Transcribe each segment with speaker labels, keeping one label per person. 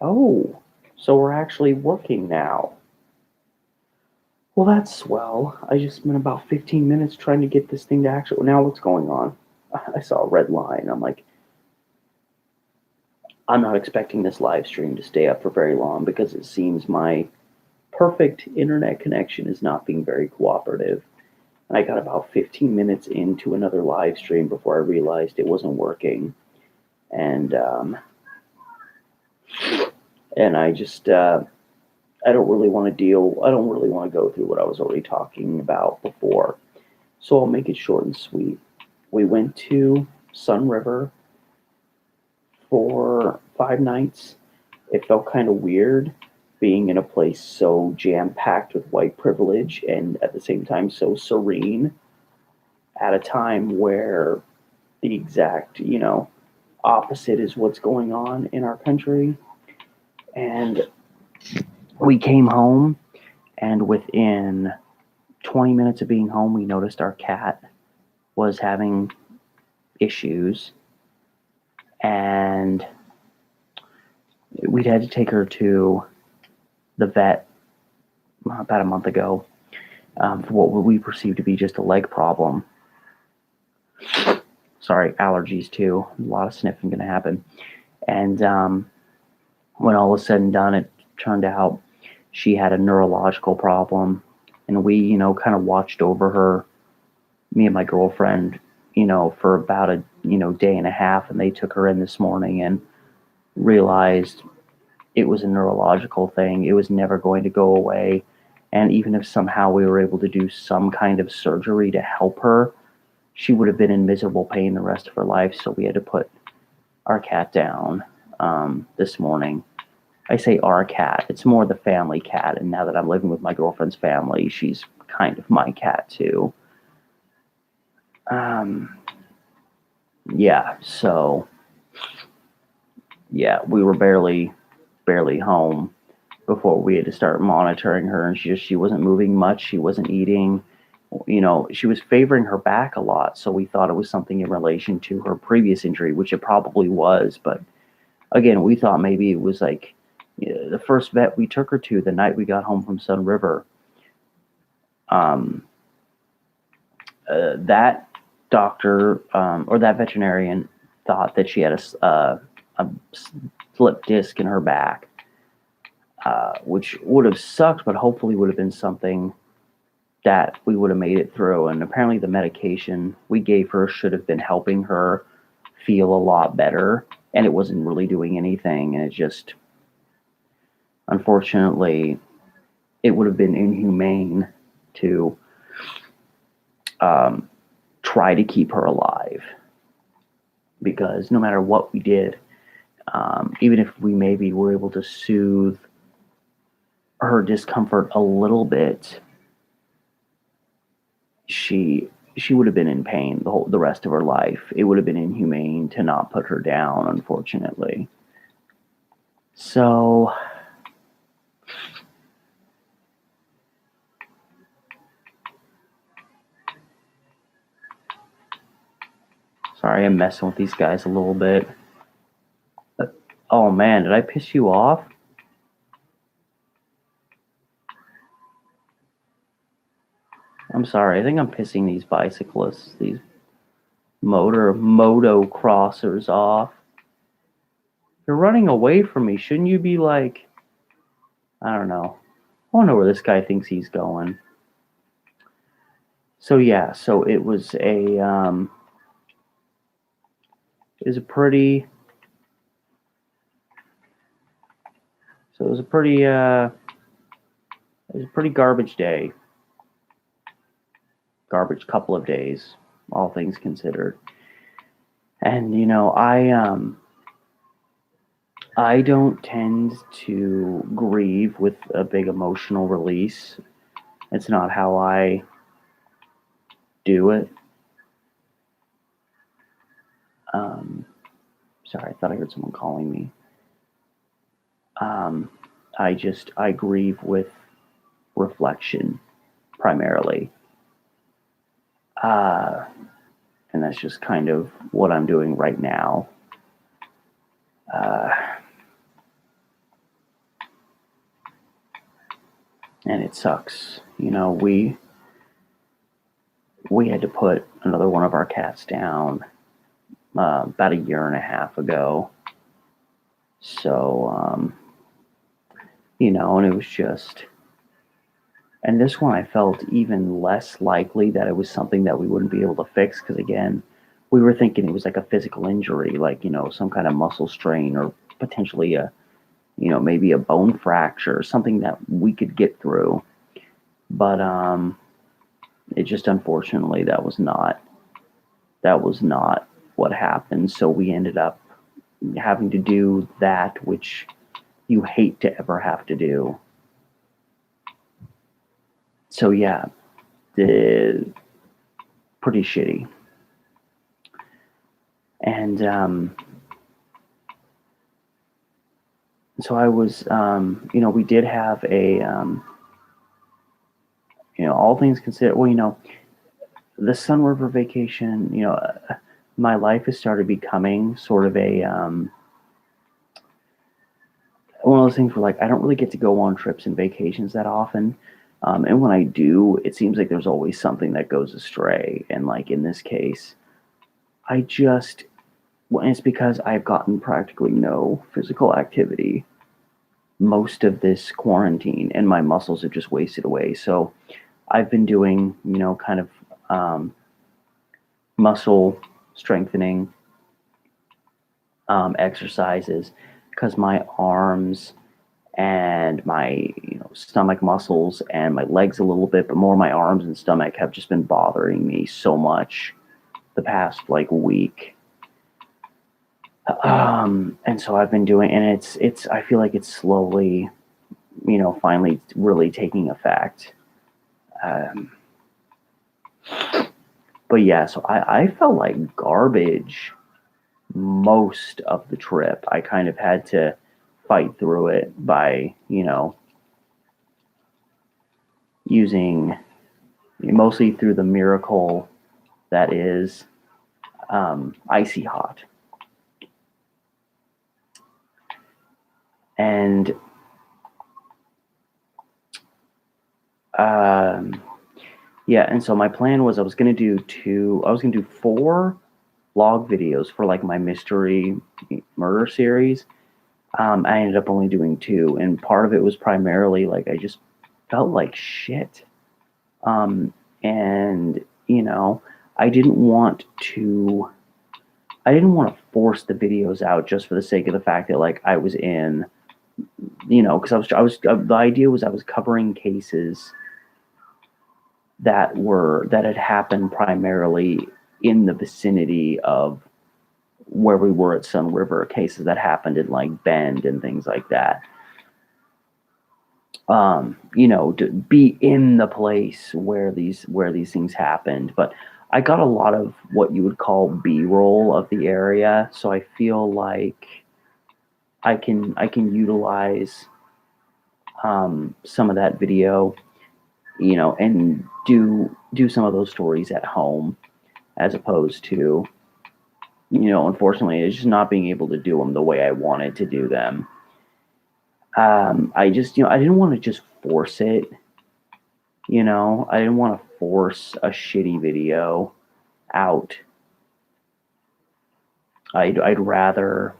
Speaker 1: Oh, so we're actually working now. Well, that's swell. I just spent about 15 minutes trying to get this thing to actually. Now, what's going on? I saw a red line. I'm like, I'm not expecting this live stream to stay up for very long because it seems my perfect internet connection is not being very cooperative. I got about 15 minutes into another live stream before I realized it wasn't working. And I just I don't really want to I don't really want to go through what I was already talking about before. So I'll make it short and sweet. We went to Sun River for 5 nights. It felt kind of weird being in a place so jam packed with white privilege and at the same time so serene at a time where the exact, opposite is what's going on in our country. And we came home, and within 20 minutes of being home, we noticed our cat was having issues, and we'd had to take her to the vet about a month ago for what we perceived to be just a leg problem. Sorry, allergies too. A lot of sniffing going to happen. And when all was said and done, it turned out she had a neurological problem. And we, kind of watched over her, me and my girlfriend, for about a, day and a half. And they took her in this morning and realized it was a neurological thing. It was never going to go away. And even if somehow we were able to do some kind of surgery to help her, she would have been in miserable pain the rest of her life. So we had to put our cat down this morning. I say our cat. It's more the family cat. And now that I'm living with my girlfriend's family, she's kind of my cat too. Yeah, so yeah, we were barely home before we had to start monitoring her, and she wasn't moving much. She wasn't eating. She was favoring her back a lot, so we thought it was something in relation to her previous injury, which it probably was. But again, we thought maybe it was like the first vet we took her to the night we got home from Sun River. That doctor or that veterinarian thought that she had a slip disc in her back, which would have sucked, but hopefully would have been something that we would have made it through. And apparently the medication we gave her should have been helping her feel a lot better, and it wasn't really doing anything. And it just, unfortunately, it would have been inhumane to try to keep her alive, because no matter what we did, even if we maybe were able to soothe her discomfort a little bit, she would have been in pain the rest of her life. It would have been inhumane to not put her down, unfortunately. So sorry, I'm messing with these guys a little bit. Oh man, did I piss you off? I'm sorry. I think I'm pissing these bicyclists, these moto crossers off. You're running away from me. Shouldn't you be like, I don't know. I wonder where this guy thinks he's going. So yeah, so it was a pretty garbage day. Garbage couple of days, all things considered. And I don't tend to grieve with a big emotional release. It's not how I do it. Sorry, I thought I heard someone calling me. I grieve with reflection primarily. And that's just kind of what I'm doing right now. and it sucks. You know, we had to put another one of our cats down about a year and a half ago. So, you know, and it was just, and this one I felt even less likely that it was something that we wouldn't be able to fix because, again, we were thinking it was like a physical injury, like, you know, some kind of muscle strain or potentially you know, maybe a bone fracture, something that we could get through. But it just unfortunately that was not what happened. So we ended up having to do that, which you hate to ever have to do. So yeah, pretty shitty. And so I was, you know, we did have a, you know, all things considered, well, you know, the Sun River vacation, you know, my life has started becoming sort of a, one of those things where like I don't really get to go on trips and vacations that often. And when I do, it seems like there's always something that goes astray. And like in this case, I just, well, it's because I've gotten practically no physical activity most of this quarantine, and my muscles have just wasted away. So I've been doing, you know, kind of muscle strengthening exercises because my arms and my, you know, stomach muscles and my legs a little bit, but more my arms and stomach have just been bothering me so much the past like week. And so I've been doing, and it's I feel like it's slowly, you know, finally really taking effect. Um, but yeah, so I felt like garbage most of the trip. I kind of had to fight through it by, you know, using mostly through the miracle that is icy hot. And um, yeah, and so my plan was I was going to do 4 log videos for like my mystery murder series. I ended up only doing 2, and part of it was primarily like I just felt like shit. And you know, I didn't want to I didn't want to force the videos out just for the sake of the fact that like I was in, you know, because the idea was I was covering cases that had happened primarily in the vicinity of where we were at Sun River, cases that happened in like Bend and things like that. You know, to be in the place where these things happened. But I got a lot of what you would call B-roll of the area, so I feel like I can utilize some of that video, you know, and do some of those stories at home as opposed to, you know, unfortunately, it's just not being able to do them the way I wanted to do them. I just, you know, I didn't want to just force it. You know, I didn't want to force a shitty video out. I'd rather,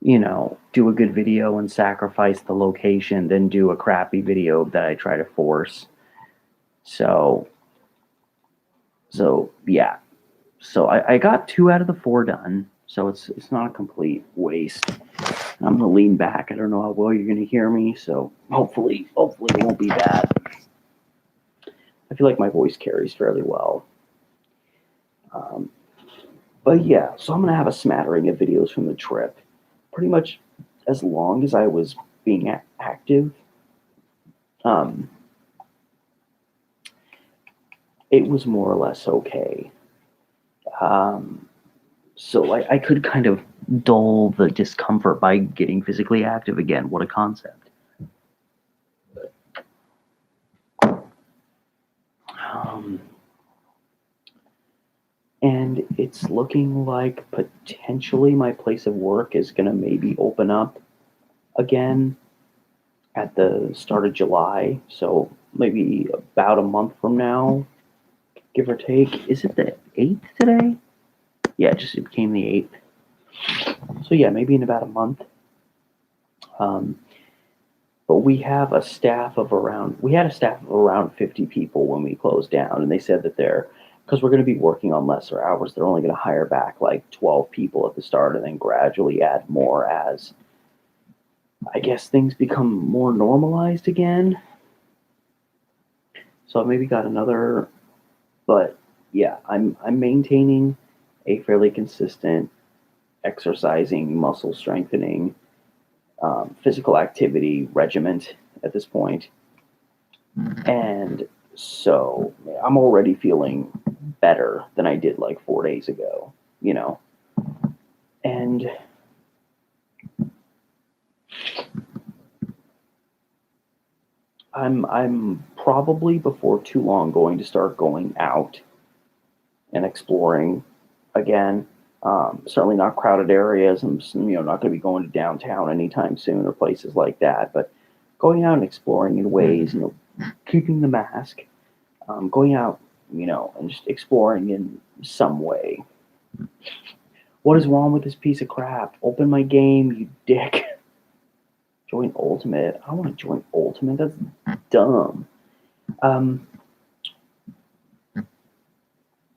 Speaker 1: you know, do a good video and sacrifice the location than do a crappy video that I try to force. So, yeah. So I got 2 out of the 4 done. So it's not a complete waste. I'm gonna lean back. I don't know how well you're gonna hear me, so hopefully it won't be bad. I feel like my voice carries fairly well. Um, but yeah, so I'm gonna have a smattering of videos from the trip, pretty much as long as I was being active. Um, it was more or less okay. So I could kind of dull the discomfort by getting physically active again. What a concept. Um, and it's looking like potentially my place of work is going to maybe open up again. at the start of July, so maybe about a month from now, give or take. Is it the 8th today? Yeah, it became the 8th. So yeah, maybe in about a month. Um, but we had a staff of around 50 people when we closed down, and they said that because we're going to be working on lesser hours, they're only going to hire back like 12 people at the start and then gradually add more as, I guess, things become more normalized again. So I maybe got another, but yeah, I'm maintaining a fairly consistent exercising, muscle strengthening, physical activity regiment at this point. And so I'm already feeling better than I did like 4 days ago, you know. And I'm probably before too long going to start going out and exploring again. Certainly not crowded areas. I'm not going to be going to downtown anytime soon or places like that. But going out and exploring in ways, keeping the mask, going out, and just exploring in some way. What is wrong with this piece of crap? Open my game, you dick. Join Ultimate. I don't want to join Ultimate. That's dumb. Um,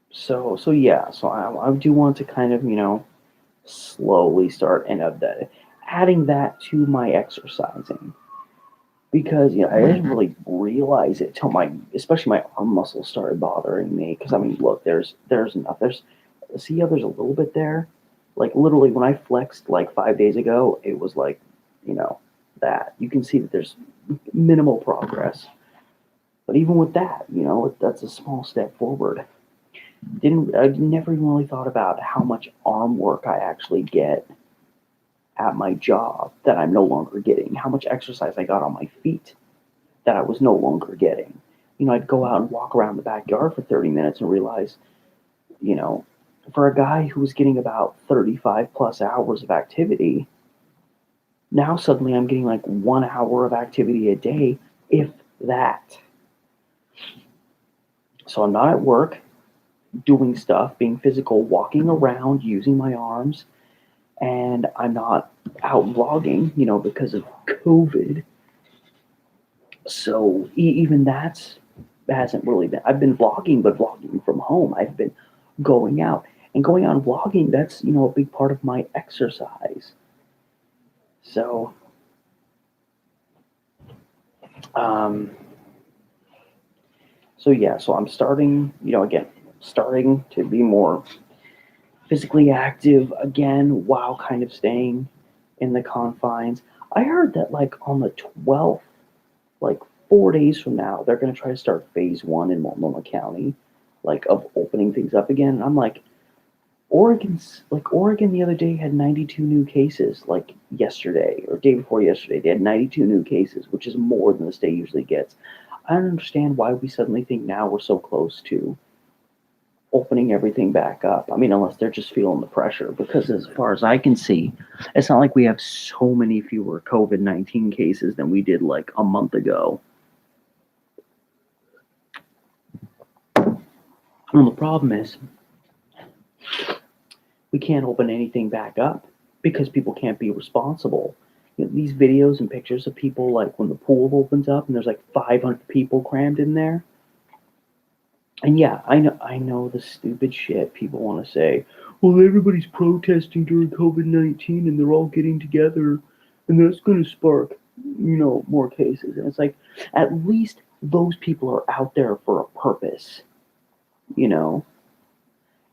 Speaker 1: so yeah. So I do want to kind of slowly start adding that to my exercising because I didn't really realize it till especially my arm muscles started bothering me. Because I mean, look, there's enough. See how there's a little bit there. Like literally, when I flexed like 5 days ago, it was like, that you can see that there's minimal progress. But even with that, that's a small step forward. I never even really thought about how much arm work I actually get at my job that I'm no longer getting. How much exercise I got on my feet that I was no longer getting. I'd go out and walk around the backyard for 30 minutes and realize, you know, for a guy who was getting about 35 plus hours of activity, now suddenly I'm getting like 1 hour of activity a day, if that. So I'm not at work doing stuff, being physical, walking around, using my arms, and I'm not out vlogging, because of COVID. So even that's hasn't really been. I've been vlogging, but vlogging from home. I've been going out and going out and vlogging. That's a big part of my exercise. So, um, so yeah. So I'm starting, again, starting to be more physically active again while kind of staying in the confines. I heard that like on the 12th, like 4 days from now, they're going to try to start phase one in Multnomah County, like of opening things up again. And I'm like, Oregon the other day had 92 new cases, like yesterday or day before yesterday. They had 92 new cases, which is more than the state usually gets. I don't understand why we suddenly think now we're so close to opening everything back up. I mean, unless they're just feeling the pressure, because as far as I can see, it's not like we have so many fewer COVID-19 cases than we did like a month ago. Well, the problem is we can't open anything back up because people can't be responsible. These videos and pictures of people, like when the pool opens up and there's like 500 people crammed in there. And yeah, I know the stupid shit people want to say. Well, everybody's protesting during COVID-19 and they're all getting together and that's going to spark, more cases. And it's like, at least those people are out there for a purpose,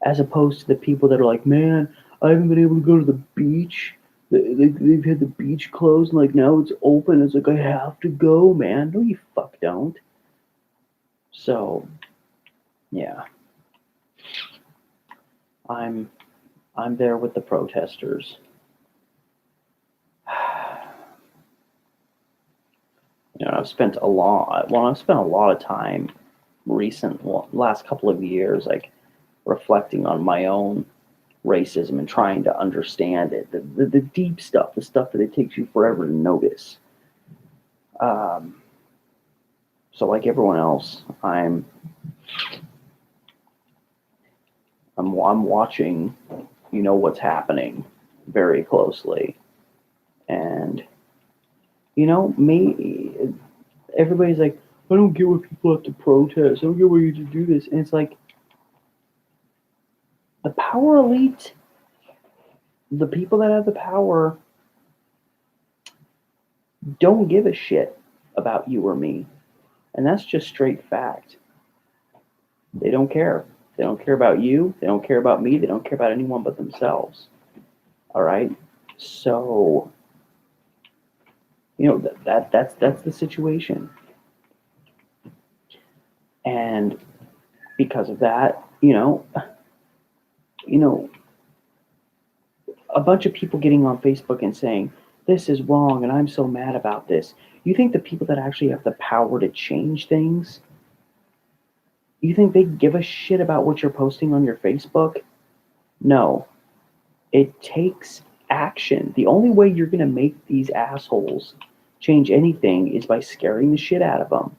Speaker 1: as opposed to the people that are like, man, I haven't been able to go to the beach. They've had the beach closed and like now it's open. It's like, I have to go, man. No, you fuck don't. So, yeah. I'm there with the protesters. I've spent a lot of time last couple of years, like reflecting on my own racism and trying to understand it, the deep stuff, the stuff that it takes you forever to notice. So like everyone else, I'm watching, what's happening very closely. And, me, everybody's like, I don't get why people have to protest. I don't get why you have to do this. And it's like, the power elite, the people that have the power, don't give a shit about you or me. And that's just straight fact. They don't care. They don't care about you. They don't care about me. They don't care about anyone but themselves. All right. So, that's the situation. And because of that, you know, a bunch of people getting on Facebook and saying, this is wrong and I'm so mad about this. You think the people that actually have the power to change things, you think they give a shit about what you're posting on your Facebook? No. It takes action. The only way you're going to make these assholes change anything is by scaring the shit out of them.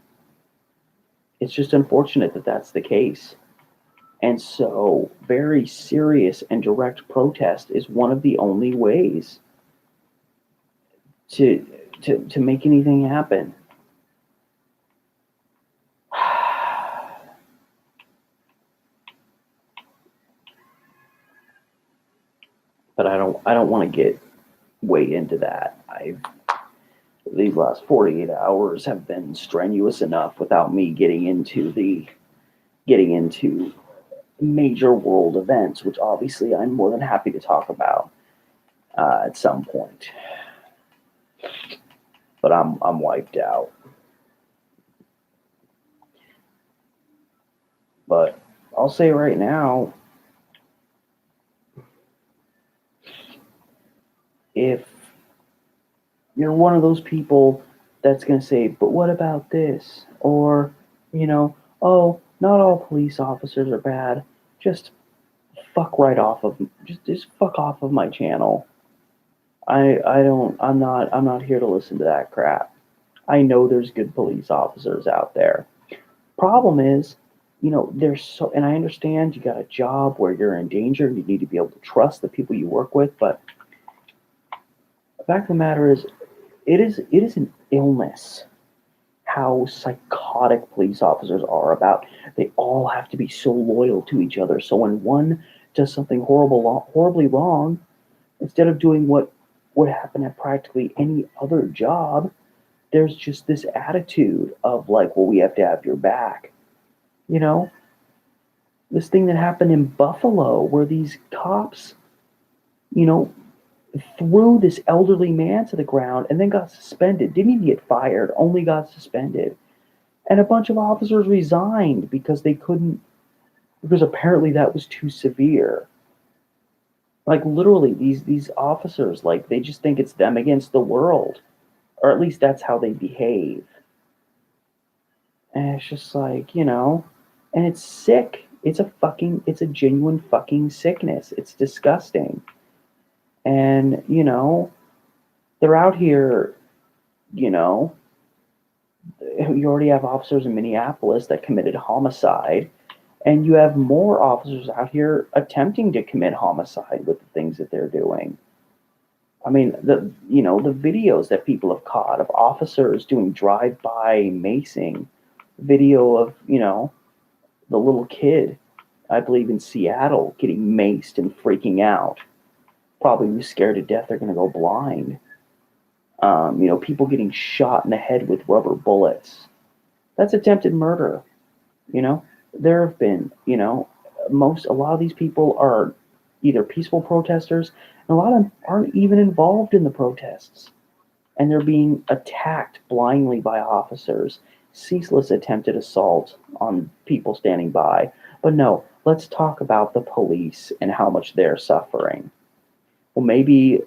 Speaker 1: It's just unfortunate that that's the case. And so, very serious and direct protest is one of the only ways to to make anything happen. But I don't want to get way into that. These last 48 hours have been strenuous enough without me getting into major world events, which obviously I'm more than happy to talk about at some point. But I'm wiped out. But I'll say right now, if you're one of those people that's going to say, but what about this? Or, oh, not all police officers are bad. Just fuck right off of, just fuck off of my channel. I'm not here to listen to that crap. I know there's good police officers out there. Problem is, there's so, and I understand you got a job where you're in danger and you need to be able to trust the people you work with, but the fact of the matter is, it is an illness how psychotic police officers are about they all have to be so loyal to each other. So when one does something horribly wrong, instead of doing what would happen at practically any other job, there's just this attitude of like, well, we have to have your back. This thing that happened in Buffalo where these cops, you know, threw this elderly man to the ground and then got suspended. Didn't even get fired, only got suspended. And a bunch of officers resigned because they couldn't, because apparently that was too severe. Like literally, these officers, like they just think it's them against the world, or at least that's how they behave. And it's just like, and it's sick. It's a genuine fucking sickness. It's disgusting. And, they're out here, you know, you already have officers in Minneapolis that committed homicide, and you have more officers out here attempting to commit homicide with the things that they're doing. I mean, the videos that people have caught of officers doing drive-by macing, video of, the little kid, I believe in Seattle, getting maced and freaking out. Probably was scared to death they're going to go blind. People getting shot in the head with rubber bullets. That's attempted murder. There have been, a lot of these people are either peaceful protesters, and a lot of them aren't even involved in the protests. And they're being attacked blindly by officers. Ceaseless attempted assault on people standing by. But no, let's talk about the police and how much they're suffering. Well, maybe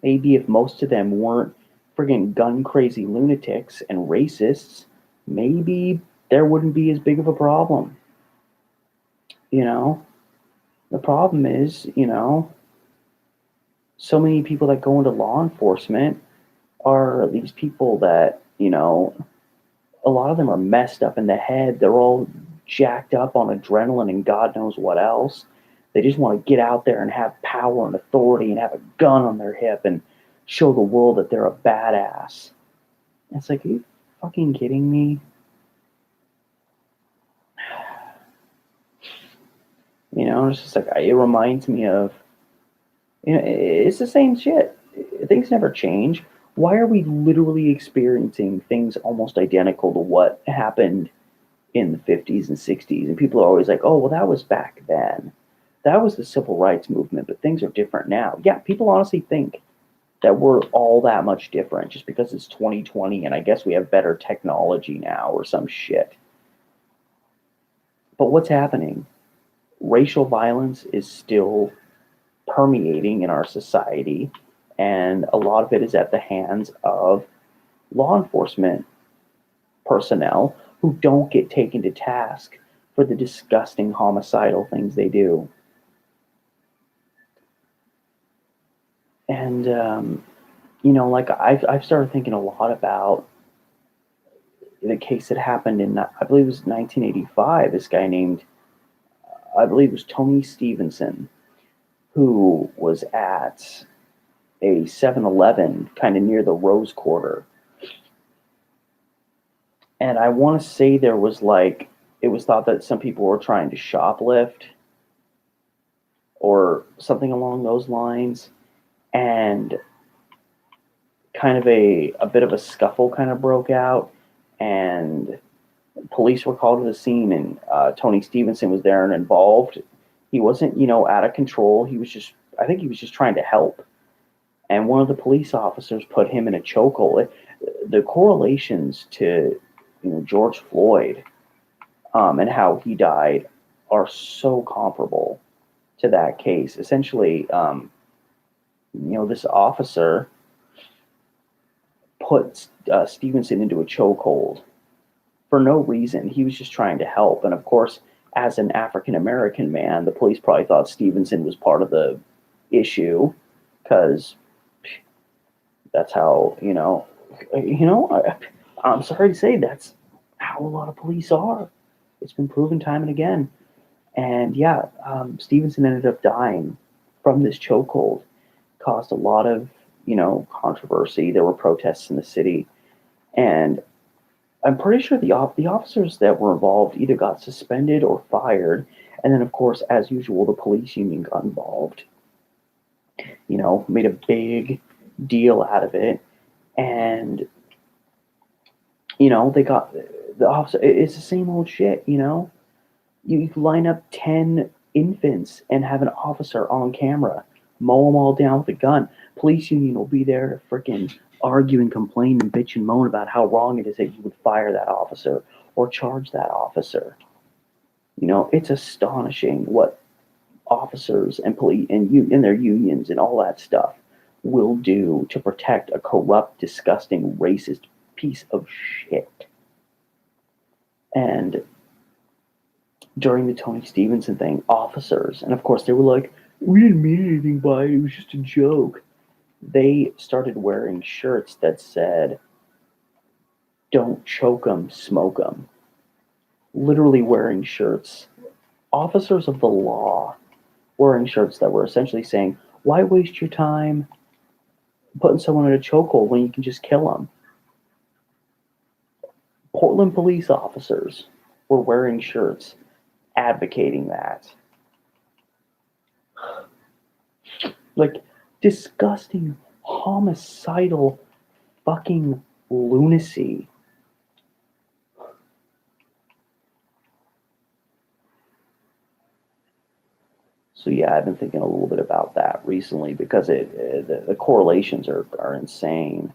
Speaker 1: if most of them weren't friggin' gun crazy lunatics and racists, maybe there wouldn't be as big of a problem. The problem is, so many people that go into law enforcement, are these people that, a lot of them are messed up in the head. They're all jacked up on adrenaline and God knows what else. They just want to get out there and have power and authority and have a gun on their hip and show the world that they're a badass. It's like, are you fucking kidding me? It's just like, it reminds me of, it's the same shit. Things never change. Why are we literally experiencing things almost identical to what happened in the 50s and 60s? And people are always like, oh, well, that was back then. That was the civil rights movement, but things are different now. Yeah, people honestly think that we're all that much different just because it's 2020 and I guess we have better technology now or some shit. But what's happening? Racial violence is still permeating in our society, and a lot of it is at the hands of law enforcement personnel who don't get taken to task for the disgusting homicidal things they do. And like I've started thinking a lot about the case that happened in, I believe it was 1985. This guy named, I believe it was Tony Stevenson, who was at a 7-Eleven kind of near the Rose Quarter. And I want to say there was like, it was thought that some people were trying to shoplift or something along those lines. And kind of a bit of a scuffle kind of broke out. And police were called to the scene, and Tony Stevenson was there and involved. He wasn't, out of control. I think he was just trying to help. And one of the police officers put him in a chokehold. The correlations to, George Floyd and how he died are so comparable to that case. Essentially, this officer put Stevenson into a chokehold for no reason. He was just trying to help. And of course, as an African American man, the police probably thought Stevenson was part of the issue because that's how, I'm sorry to say that's how a lot of police are. It's been proven time and again. And yeah, Stevenson ended up dying from this chokehold. Caused a lot of, controversy. There were protests in the city. And I'm pretty sure the officers that were involved either got suspended or fired. And then, of course, as usual, the police union got involved. Made a big deal out of it. And, they got the officer. It's the same old shit, You line up 10 infants and have an officer on camera mow them all down with a gun. Police union will be there to freaking argue and complain and bitch and moan about how wrong it is that you would fire that officer or charge that officer. It's astonishing what officers and police and their unions and all that stuff will do to protect a corrupt, disgusting, racist piece of shit. And during the Tony Stevenson thing, officers, and of course they were like, we didn't mean anything by it, it was just a joke. They started wearing shirts that said, don't choke 'em, smoke 'em. Literally wearing shirts. Officers of the law wearing shirts that were essentially saying, why waste your time putting someone in a chokehold when you can just kill them? Portland police officers were wearing shirts advocating that. Like, disgusting, homicidal fucking lunacy. So yeah, I've been thinking a little bit about that recently because the correlations are insane.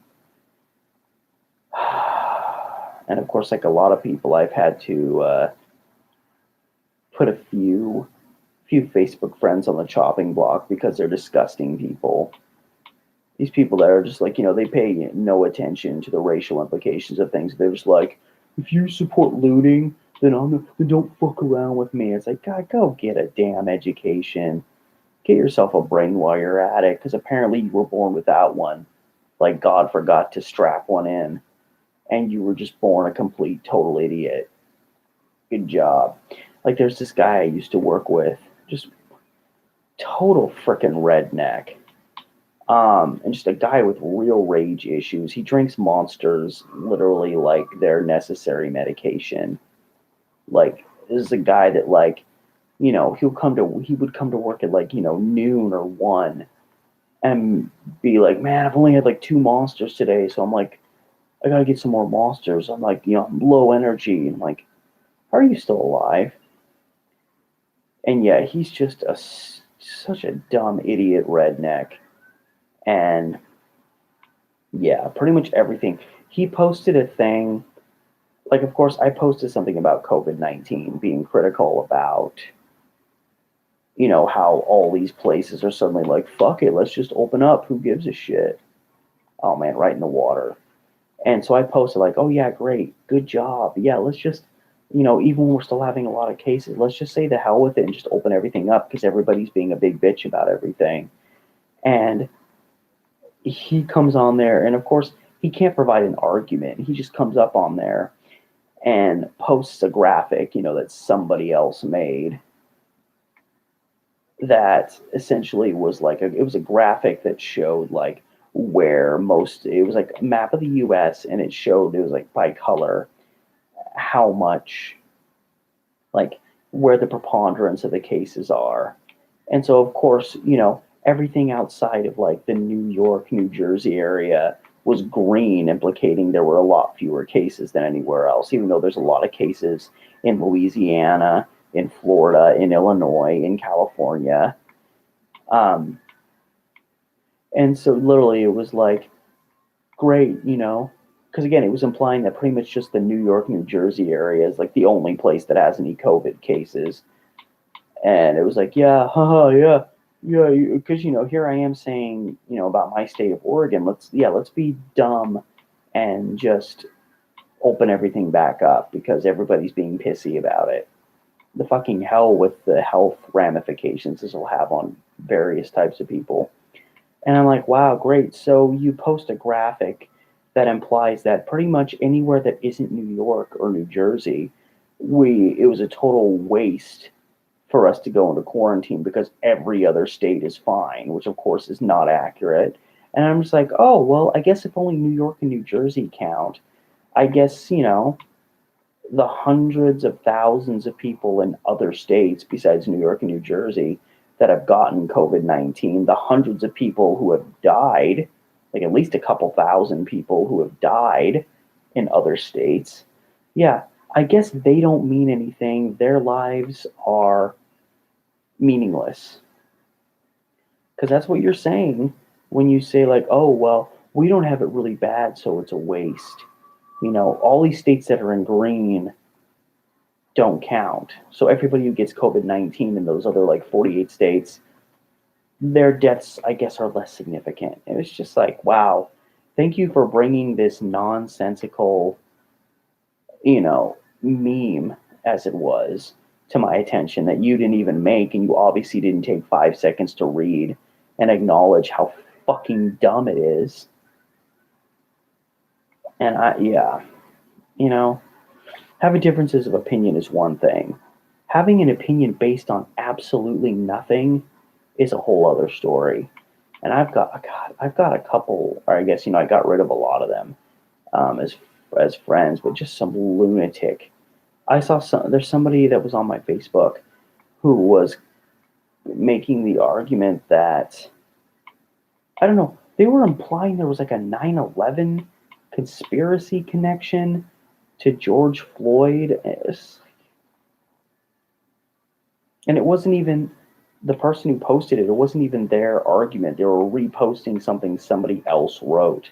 Speaker 1: And of course, like a lot of people, I've had to put a few Facebook friends on the chopping block because they're disgusting people. These people that are just like, they pay no attention to the racial implications of things. They're just like, if you support looting, then don't fuck around with me. It's like, God, go get a damn education. Get yourself a brain while you're at it, because apparently you were born without one. like God forgot to strap one in and you were just born a complete total idiot. Good job. Like there's this guy I used to work with, just total freaking redneck. And just a guy with real rage issues. He drinks monsters literally like they're necessary medication. Like this is a guy that like, he would come to work at like, noon or 1 and be like, man, I've only had like 2 monsters today, so I'm like, I gotta get some more monsters. I'm like, I'm low energy. And like, how are you still alive? And yeah, he's just such a dumb idiot redneck. And yeah, pretty much everything. He posted a thing, like, of course, I posted something about COVID-19, being critical about, how all these places are suddenly like, fuck it, let's just open up. Who gives a shit? Oh man, right in the water. And so I posted, like, oh yeah, great, good job. Yeah, let's just, even when we're still having a lot of cases, let's just say the hell with it and just open everything up because everybody's being a big bitch about everything. And he comes on there, and of course, he can't provide an argument. He just comes up on there and posts a graphic, that somebody else made that essentially was like it was a graphic that showed like it was like a map of the US, and it was like by color how much, like, where the preponderance of the cases are. And so, of course, everything outside of like the New York, New Jersey area was green, implicating there were a lot fewer cases than anywhere else, even though there's a lot of cases in Louisiana, in Florida, in Illinois, in California. Um, and so, literally, it was like, great, because again, it was implying that pretty much just the New York, New Jersey area is like the only place that has any COVID cases. And it was like, yeah, haha, yeah, yeah, because here I am saying, about my state of Oregon. Let's be dumb and just open everything back up because everybody's being pissy about it. The fucking hell with the health ramifications this will have on various types of people. And I'm like, wow, great. So you post a graphic that implies that pretty much anywhere that isn't New York or New Jersey, it was a total waste for us to go into quarantine because every other state is fine, which of course is not accurate. And I'm just like, oh, well, I guess if only New York and New Jersey count, I guess, the hundreds of thousands of people in other states besides New York and New Jersey that have gotten COVID-19, the hundreds of people who have died, like at least a couple thousand people who have died in other states, yeah, I guess they don't mean anything. Their lives are meaningless. Because that's what you're saying when you say, like, oh, well, we don't have it really bad, so it's a waste. All these states that are in green don't count. So everybody who gets COVID-19 in those other like 48 states, their deaths, I guess, are less significant. It was just like, wow, thank you for bringing this nonsensical, meme as it was to my attention that you didn't even make, and you obviously didn't take 5 seconds to read and acknowledge how fucking dumb it is. And yeah, you know, having differences of opinion is one thing. Having an opinion based on absolutely nothing is a whole other story. And I've got a couple, or I guess I got rid of a lot of them as friends, but just some lunatic. There's somebody that was on my Facebook who was making the argument that, I don't know, they were implying there was like a 9/11 conspiracy connection to George Floyd. And it wasn't even the person who posted it, it wasn't even their argument. They were reposting something somebody else wrote.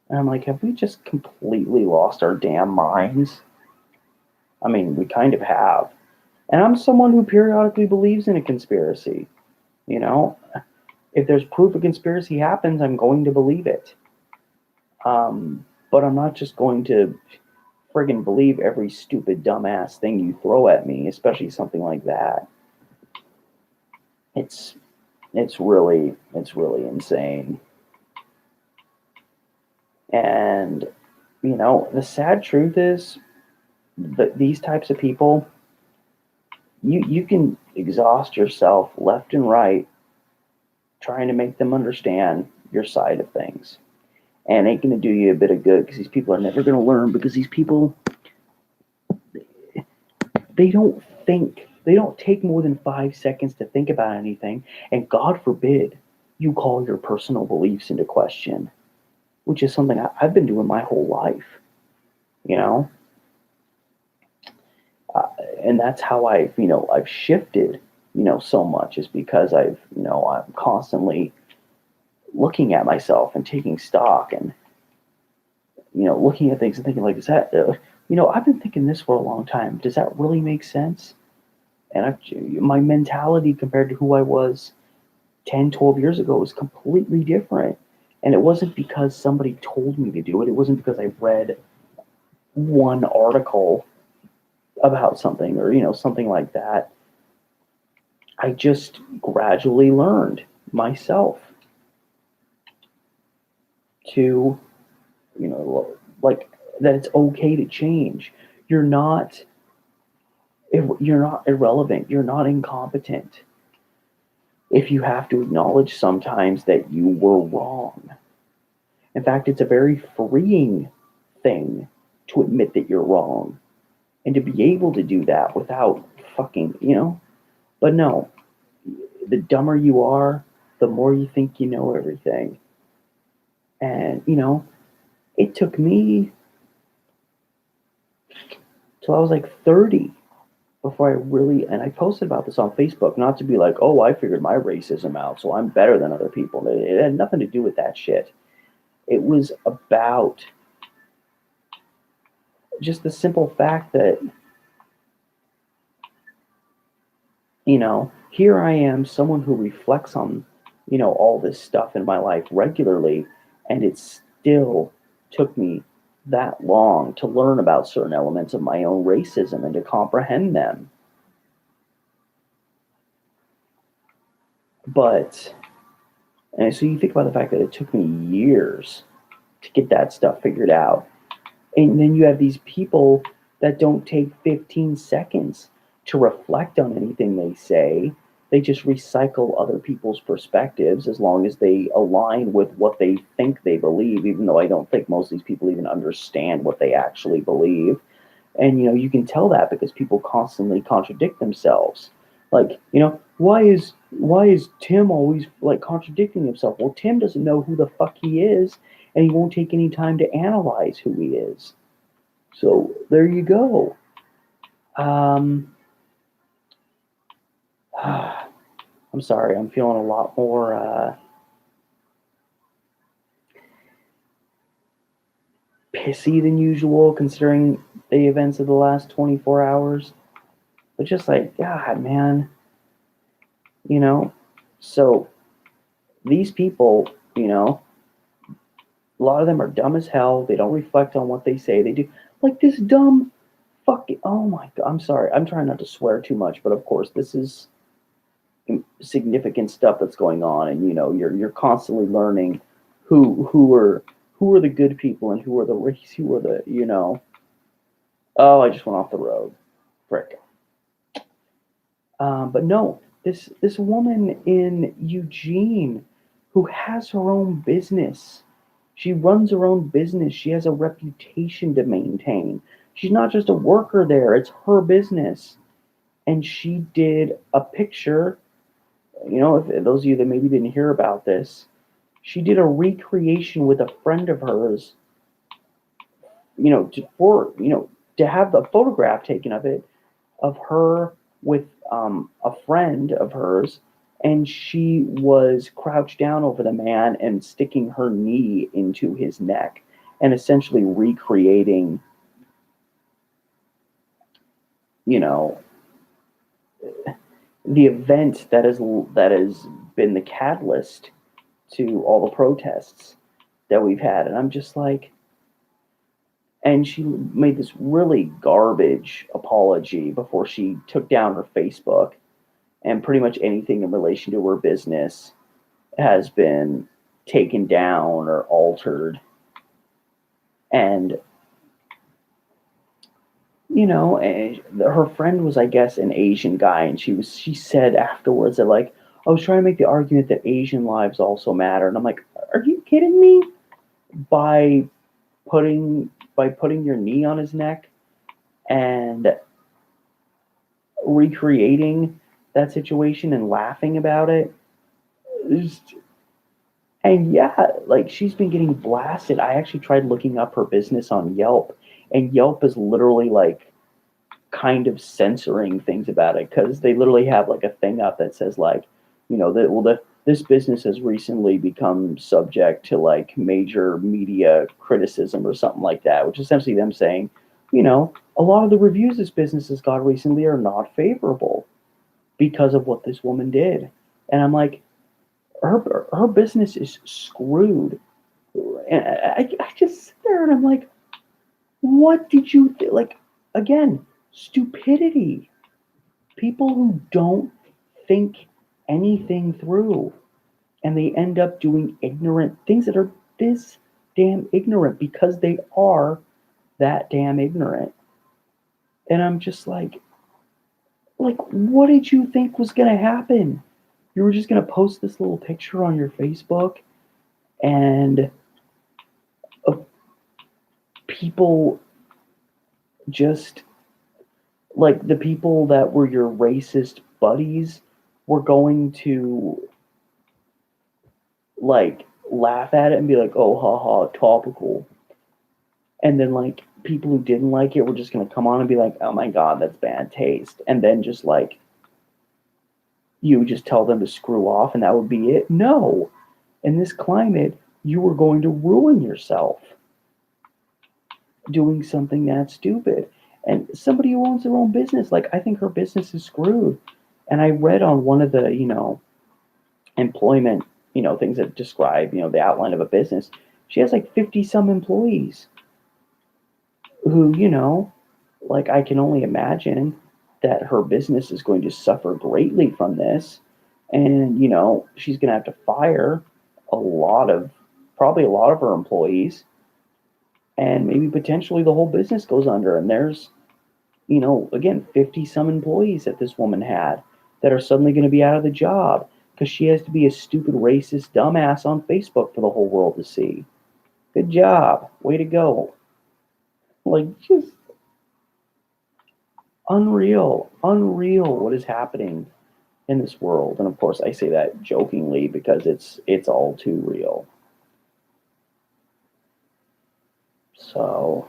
Speaker 1: And I'm like, have we just completely lost our damn minds? I mean, we kind of have. And I'm someone who periodically believes in a conspiracy. You know, if there's proof a conspiracy happens, I'm going to believe it. But I'm not just going to friggin' believe every stupid, dumbass thing you throw at me, especially something like that. It's really insane. And, the sad truth is that these types of people, you can exhaust yourself left and right trying to make them understand your side of things. And it ain't going to do you a bit of good because these people are never going to learn because these people, they don't think. They don't take more than 5 seconds to think about anything. And God forbid you call your personal beliefs into question, which is something I've been doing my whole life, you know? Uh, and that's how I've shifted, so much is because I'm constantly looking at myself and taking stock and, looking at things and thinking like, is that, I've been thinking this for a long time. Does that really make sense? And my mentality compared to who I was 10, 12 years ago was completely different. And it wasn't because somebody told me to do it. It wasn't because I read one article about something or, something like that. I just gradually learned myself to, like that it's okay to change. You're not you're not irrelevant. You're not incompetent. If you have to acknowledge sometimes that you were wrong. In fact, it's a very freeing thing to admit that you're wrong and to be able to do that without fucking, But no, the dumber you are, the more you think you know everything. And, it took me till I was like 30 before I really, and I posted about this on Facebook, not to be like, oh, I figured my racism out, so I'm better than other people. It had nothing to do with that shit. It was about just the simple fact that, here I am, someone who reflects on, all this stuff in my life regularly, and it still took me that long to learn about certain elements of my own racism and to comprehend them. But, and so you think about the fact that it took me years to get that stuff figured out. And then you have these people that don't take 15 seconds to reflect on anything they say. They just recycle other people's perspectives as long as they align with what they think they believe, even though I don't think most of these people even understand what they actually believe. And you can tell that because people constantly contradict themselves. Like, why is Tim always like contradicting himself? Well, Tim doesn't know who the fuck he is, and he won't take any time to analyze who he is. So there you go. Um, I'm sorry, I'm feeling a lot more pissy than usual considering the events of the last 24 hours. But just like, God, man, you know. So these people, a lot of them are dumb as hell. They don't reflect on what they say. They do like this dumb fucking. Oh my god! I'm sorry. I'm trying not to swear too much, but of course, this is significant stuff that's going on, and you're constantly learning who are the good people and who are the race, who are the Oh, I just went off the road. Frick. But no, this woman in Eugene who has her own business. She runs her own business. She has a reputation to maintain. She's not just a worker there, it's her business. And she did a picture, if those of you that maybe didn't hear about this, she did a recreation with a friend of hers, to have the photograph taken of it, of her with a friend of hers, and she was crouched down over the man and sticking her knee into his neck and essentially recreating, you know, the event that has been the catalyst to all the protests that we've had. And I'm just like, and she made this really garbage apology before she took down her Facebook, and pretty much anything in relation to her business has been taken down or altered. And her friend was, I guess, an Asian guy, and she said afterwards that, like, I was trying to make the argument that Asian lives also matter, and I'm like, are you kidding me? By putting your knee on his neck and recreating that situation and laughing about it. And yeah, like, she's been getting blasted. I actually tried looking up her business on Yelp, and Yelp is literally like kind of censoring things about it because they literally have like a thing up that says, like, that, well, this business has recently become subject to like major media criticism or something like that, which is essentially them saying, a lot of the reviews this business has got recently are not favorable because of what this woman did. And I'm like, her business is screwed. And I just sit there and I'm like, what did you like? Again, stupidity. People who don't think anything through, and they end up doing ignorant things that are this damn ignorant because they are that damn ignorant. And I'm just like, what did you think was gonna happen? You were just gonna post this little picture on your Facebook, and uh, people just, like, the people that were your racist buddies were going to, like, laugh at it and be like, oh, haha, topical. And then, like, people who didn't like it were just going to come on and be like, oh my God, that's bad taste. And then just, like, you would just tell them to screw off and that would be it. No. In this climate, you were going to ruin yourself doing something that stupid. And somebody who owns their own business, like, I think her business is screwed. And I read on one of the, employment, things that describe, the outline of a business. She has like 50 some employees who, like, I can only imagine that her business is going to suffer greatly from this. And, she's going to have to fire a lot of, probably a lot of her employees. And maybe potentially the whole business goes under. And there's, again, 50 some employees that this woman had that are suddenly going to be out of the job because she has to be a stupid, racist dumbass on Facebook for the whole world to see. Good job. Way to go. Like, just unreal what is happening in this world. And of course, I say that jokingly because it's all too real. So,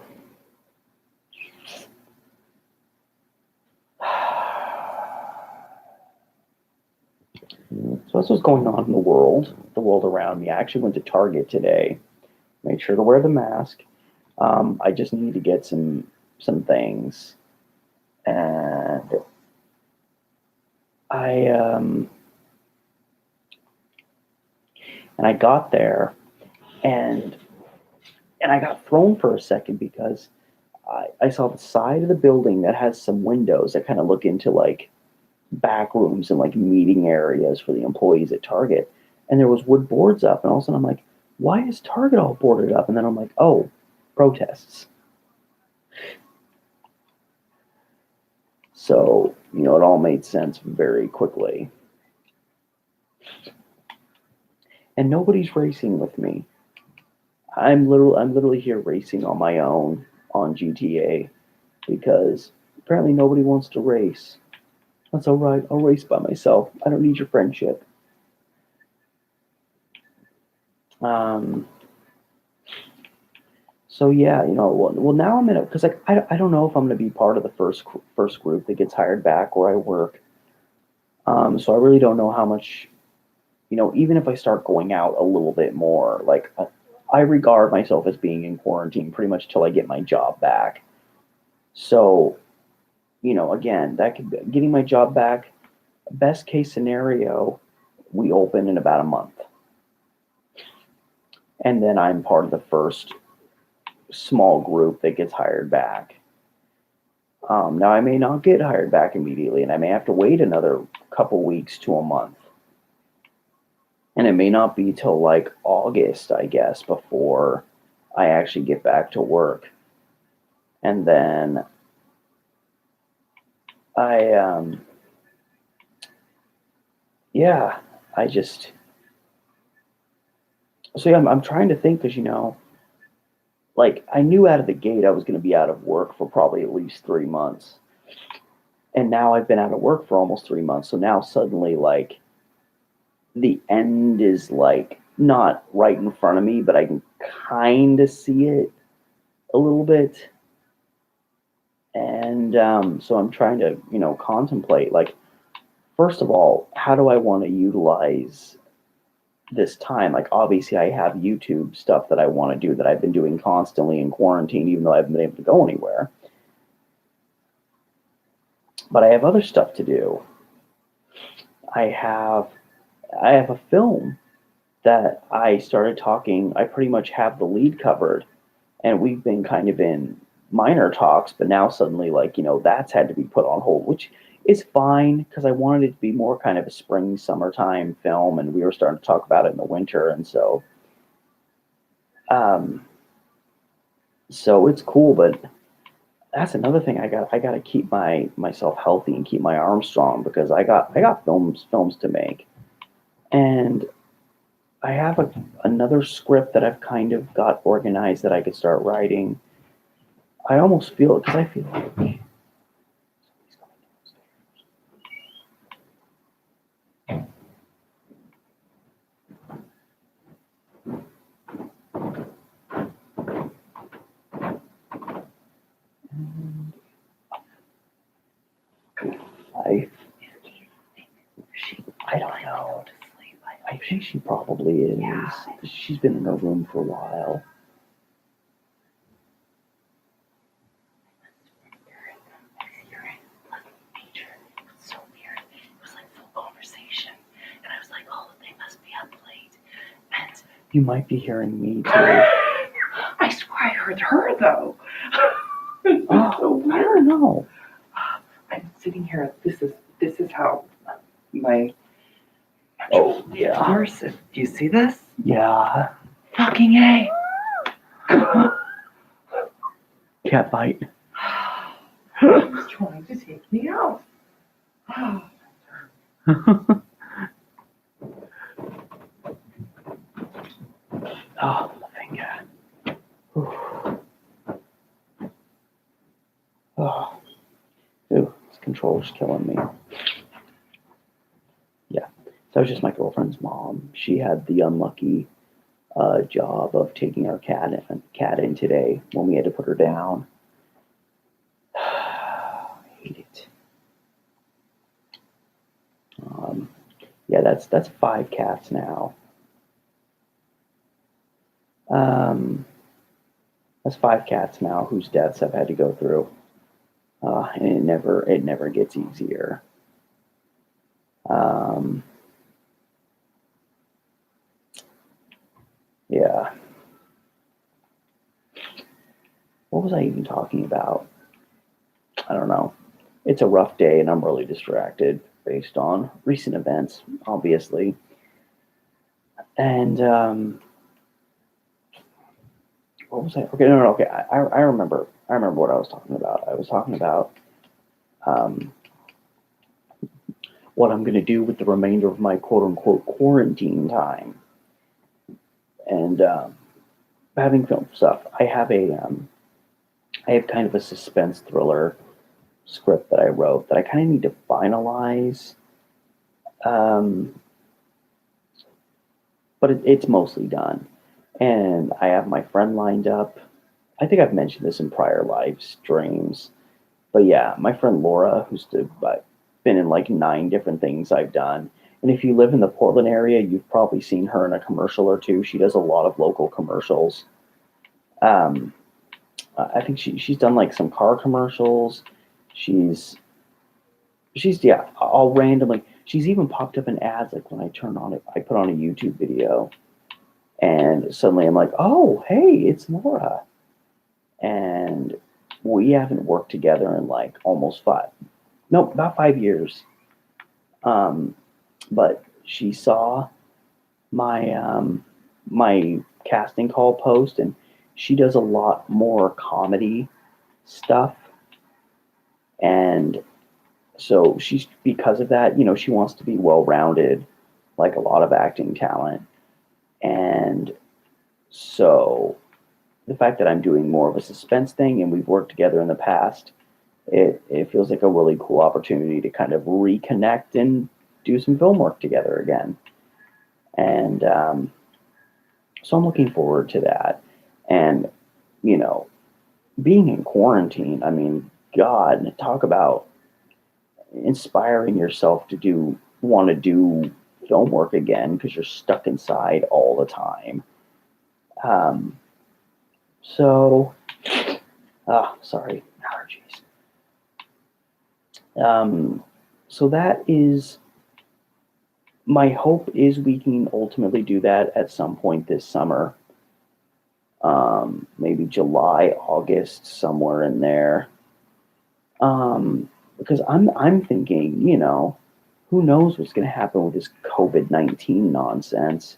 Speaker 1: that's what's going on in the world around me. I actually went to Target today. Made sure to wear the mask. I just need to get some things, and I got there, and I got thrown for a second because I saw the side of the building that has some windows that kind of look into like back rooms and like meeting areas for the employees at Target, and there was wood boards up, and all of a sudden I'm like, why is Target all boarded up? And then I'm like, oh, protests. So, it all made sense very quickly. And nobody's racing with me. I'm literally here racing on my own on GTA because apparently nobody wants to race. That's all right. I'll race by myself. I don't need your friendship. Um, so yeah, well now I'm in it because, like, I don't know if I'm going to be part of the first group that gets hired back where I work. So I really don't know how much, even if I start going out a little bit more, like, I regard myself as being in quarantine pretty much till I get my job back. So, again, that could be getting my job back. Best case scenario, we open in about a month. And then I'm part of the first small group that gets hired back. Now, I may not get hired back immediately, and I may have to wait another couple weeks to a month. And it may not be till like August, I guess, before I actually get back to work. And then I, yeah, I just, so yeah, I'm trying to think because, like I knew out of the gate I was going to be out of work for probably at least 3 months. And now I've been out of work for almost 3 months. So now suddenly, like, the end is like not right in front of me, but I can kind of see it a little bit. And so I'm trying to, contemplate, like, first of all, how do I want to utilize this time? Like, obviously, I have YouTube stuff that I want to do that I've been doing constantly in quarantine, even though I haven't been able to go anywhere. But I have other stuff to do. I have I have a film that I started talking. I pretty much have the lead covered, and we've been kind of in minor talks, but now suddenly, like, that's had to be put on hold, which is fine because I wanted it to be more kind of a spring, summertime film, and we were starting to talk about it in the winter, and um, so it's cool, but that's another thing. I got to keep myself healthy and keep my arms strong because I got films to make, and I have another script that I've kind of got organized that I could start writing. I almost feel it because I feel like somebody's coming downstairs. I don't know. I think she probably is. Yeah. She's been in her room for a while.
Speaker 2: So weird. It was like full conversation, and I was like, "Oh, they must be up late." And
Speaker 1: you might be hearing me too.
Speaker 2: I swear I heard her though.
Speaker 1: Oh, I don't know.
Speaker 2: I'm sitting here. This is how my
Speaker 1: yeah.
Speaker 2: immersive. Do you see this?
Speaker 1: Yeah.
Speaker 2: Fucking A.
Speaker 1: Cat bite.
Speaker 2: He's trying to take me out.
Speaker 1: Oh, my finger. Oh. Ooh, this controller's killing me. Yeah. That was just my girlfriend's mom. She had the unlucky job of taking our cat in today when we had to put her down. I hate it. Yeah, that's 5 cats now. That's 5 cats now whose deaths I've had to go through, and it never gets easier. Yeah. What was I even talking about? I don't know. It's a rough day, and I'm really distracted based on recent events, obviously. And what was I? Okay, no, okay. I remember. I remember what I was talking about. I was talking about um, what I'm going to do with the remainder of my quote unquote quarantine time, and having film stuff. I have kind of a suspense thriller script that I wrote that I kind of need to finalize. Um, but it's mostly done. And I have my friend lined up. I think I've mentioned this in prior live streams. But yeah, my friend Laura, who's been in like 9 different things I've done. And if you live in the Portland area, you've probably seen her in a commercial or two. She does a lot of local commercials. Um, I think she's done like some car commercials. She's yeah, I'll randomly. She's even popped up in ads like when I turn on it. I put on a YouTube video, and suddenly I'm like, oh, hey, it's Laura. And we haven't worked together in like almost about 5 years. But she saw my my casting call post, and she does a lot more comedy stuff, and so she's because of that, she wants to be well rounded, like a lot of acting talent, and so the fact that I'm doing more of a suspense thing and we've worked together in the past, it feels like a really cool opportunity to kind of reconnect and do some film work together again. And so I'm looking forward to that. And, you know, being in quarantine, I mean, God, talk about inspiring yourself to want to do film work again because you're stuck inside all the time. Um, so, sorry, allergies. Um, so that is my hope is we can ultimately do that at some point this summer. Maybe July, August, somewhere in there. Because I'm thinking, who knows what's going to happen with this COVID-19 nonsense,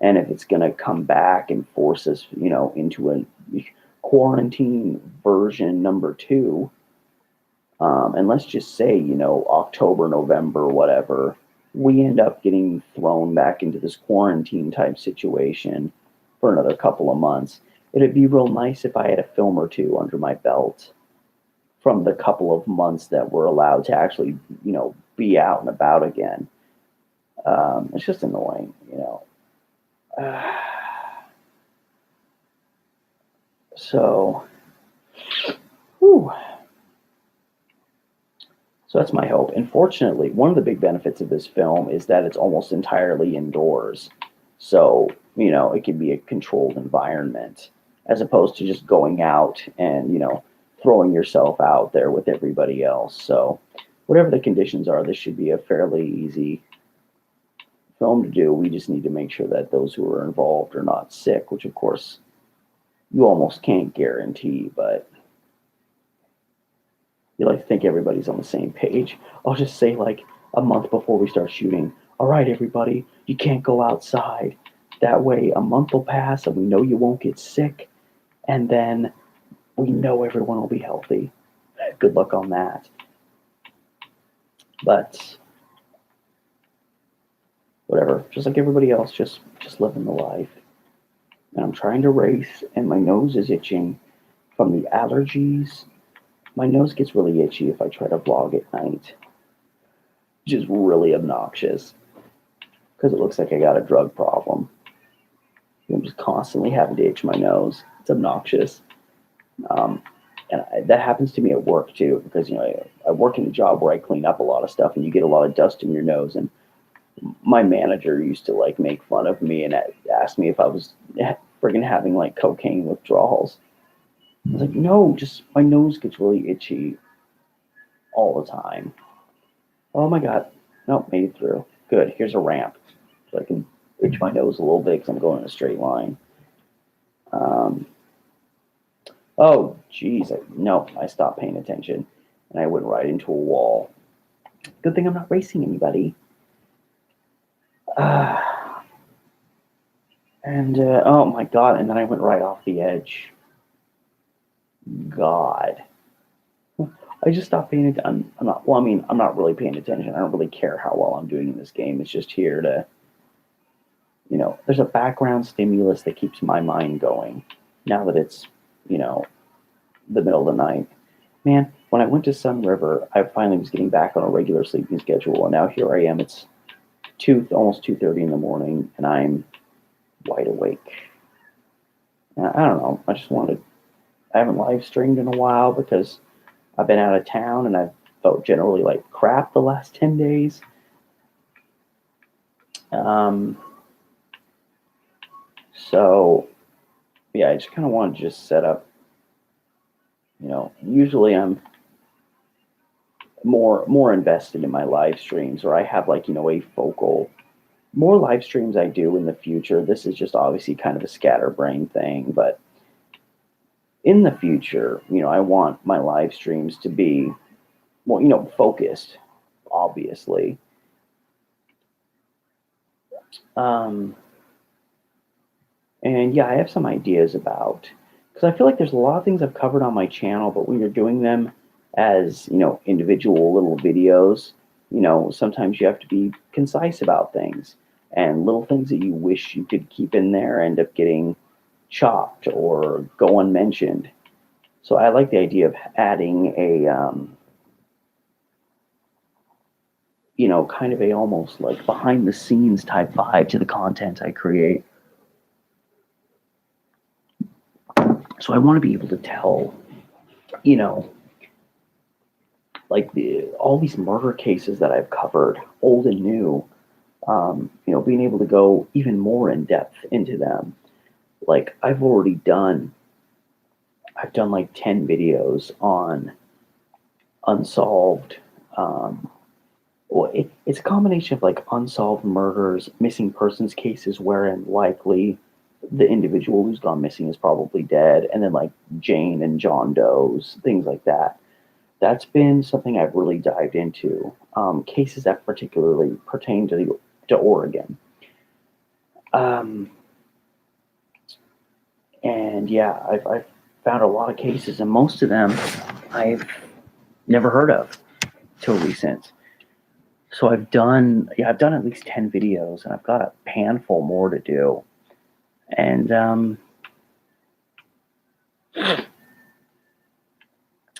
Speaker 1: and if it's going to come back and force us, into a quarantine version number two. And let's just say, October, November, whatever, we end up getting thrown back into this quarantine type situation for another couple of months. It'd be real nice if I had a film or two under my belt from the couple of months that we're allowed to actually, be out and about again. It's just annoying. Uh, so, whew. So that's my hope. And fortunately, one of the big benefits of this film is that it's almost entirely indoors. So, it can be a controlled environment as opposed to just going out and, throwing yourself out there with everybody else. So, whatever the conditions are, this should be a fairly easy film to do. We just need to make sure that those who are involved are not sick, which, of course, you almost can't guarantee, but you like to think everybody's on the same page. I'll just say like a month before we start shooting, all right, everybody, you can't go outside. That way a month will pass and we know you won't get sick, and then we know everyone will be healthy. Good luck on that. But whatever, just like everybody else, just living the life. And I'm trying to race and my nose is itching from the allergies. My nose gets really itchy if I try to vlog at night, which is really obnoxious because it looks like I got a drug problem. I'm just constantly having to itch my nose. It's obnoxious. Um, and that happens to me at work too, because I work in a job where I clean up a lot of stuff, and you get a lot of dust in your nose. And my manager used to like make fun of me and ask me if I was friggin' having like cocaine withdrawals. I was like, no, just my nose gets really itchy all the time. Oh my god, nope, made it through. Good. Here's a ramp, so I can itch my nose a little bit because I'm going in a straight line. Oh, geez, no, I stopped paying attention, and I went right into a wall. Good thing I'm not racing anybody. Uh, and oh my god, and then I went right off the edge. God. I just stopped paying attention. I'm not. Well, I mean, I'm not really paying attention. I don't really care how well I'm doing in this game. It's just here to, there's a background stimulus that keeps my mind going. Now that it's, the middle of the night, man. When I went to Sun River, I finally was getting back on a regular sleeping schedule, and now here I am. It's almost 2:30 in the morning, and I'm wide awake. And I don't know. I just wanted. I haven't live streamed in a while because I've been out of town and I've felt generally like crap the last 10 days. Um, so, yeah, I just kind of wanted to just set up, usually I'm more invested in my live streams, or I have like, a focal, more live streams I do in the future. This is just obviously kind of a scatterbrain thing, but in the future, I want my live streams to be, well, focused, obviously. Um, and yeah, I have some ideas about because I feel like there's a lot of things I've covered on my channel, but when you're doing them as, individual little videos, sometimes you have to be concise about things, and little things that you wish you could keep in there end up getting chopped or go unmentioned. So I like the idea of adding a, kind of a almost like behind the scenes type vibe to the content I create. So I want to be able to tell, you know, like all these murder cases that I've covered, old and new, being able to go even more in depth into them. Like I've done like 10 videos on unsolved, it's a combination of like unsolved murders, missing persons cases wherein likely the individual who's gone missing is probably dead, and then like Jane and John Doe's, things like that. That's been something I've really dived into. Cases that particularly pertain to Oregon. Um, and yeah, I've found a lot of cases, and most of them I've never heard of till recent. So I've done at least 10 videos, and I've got a handful more to do. And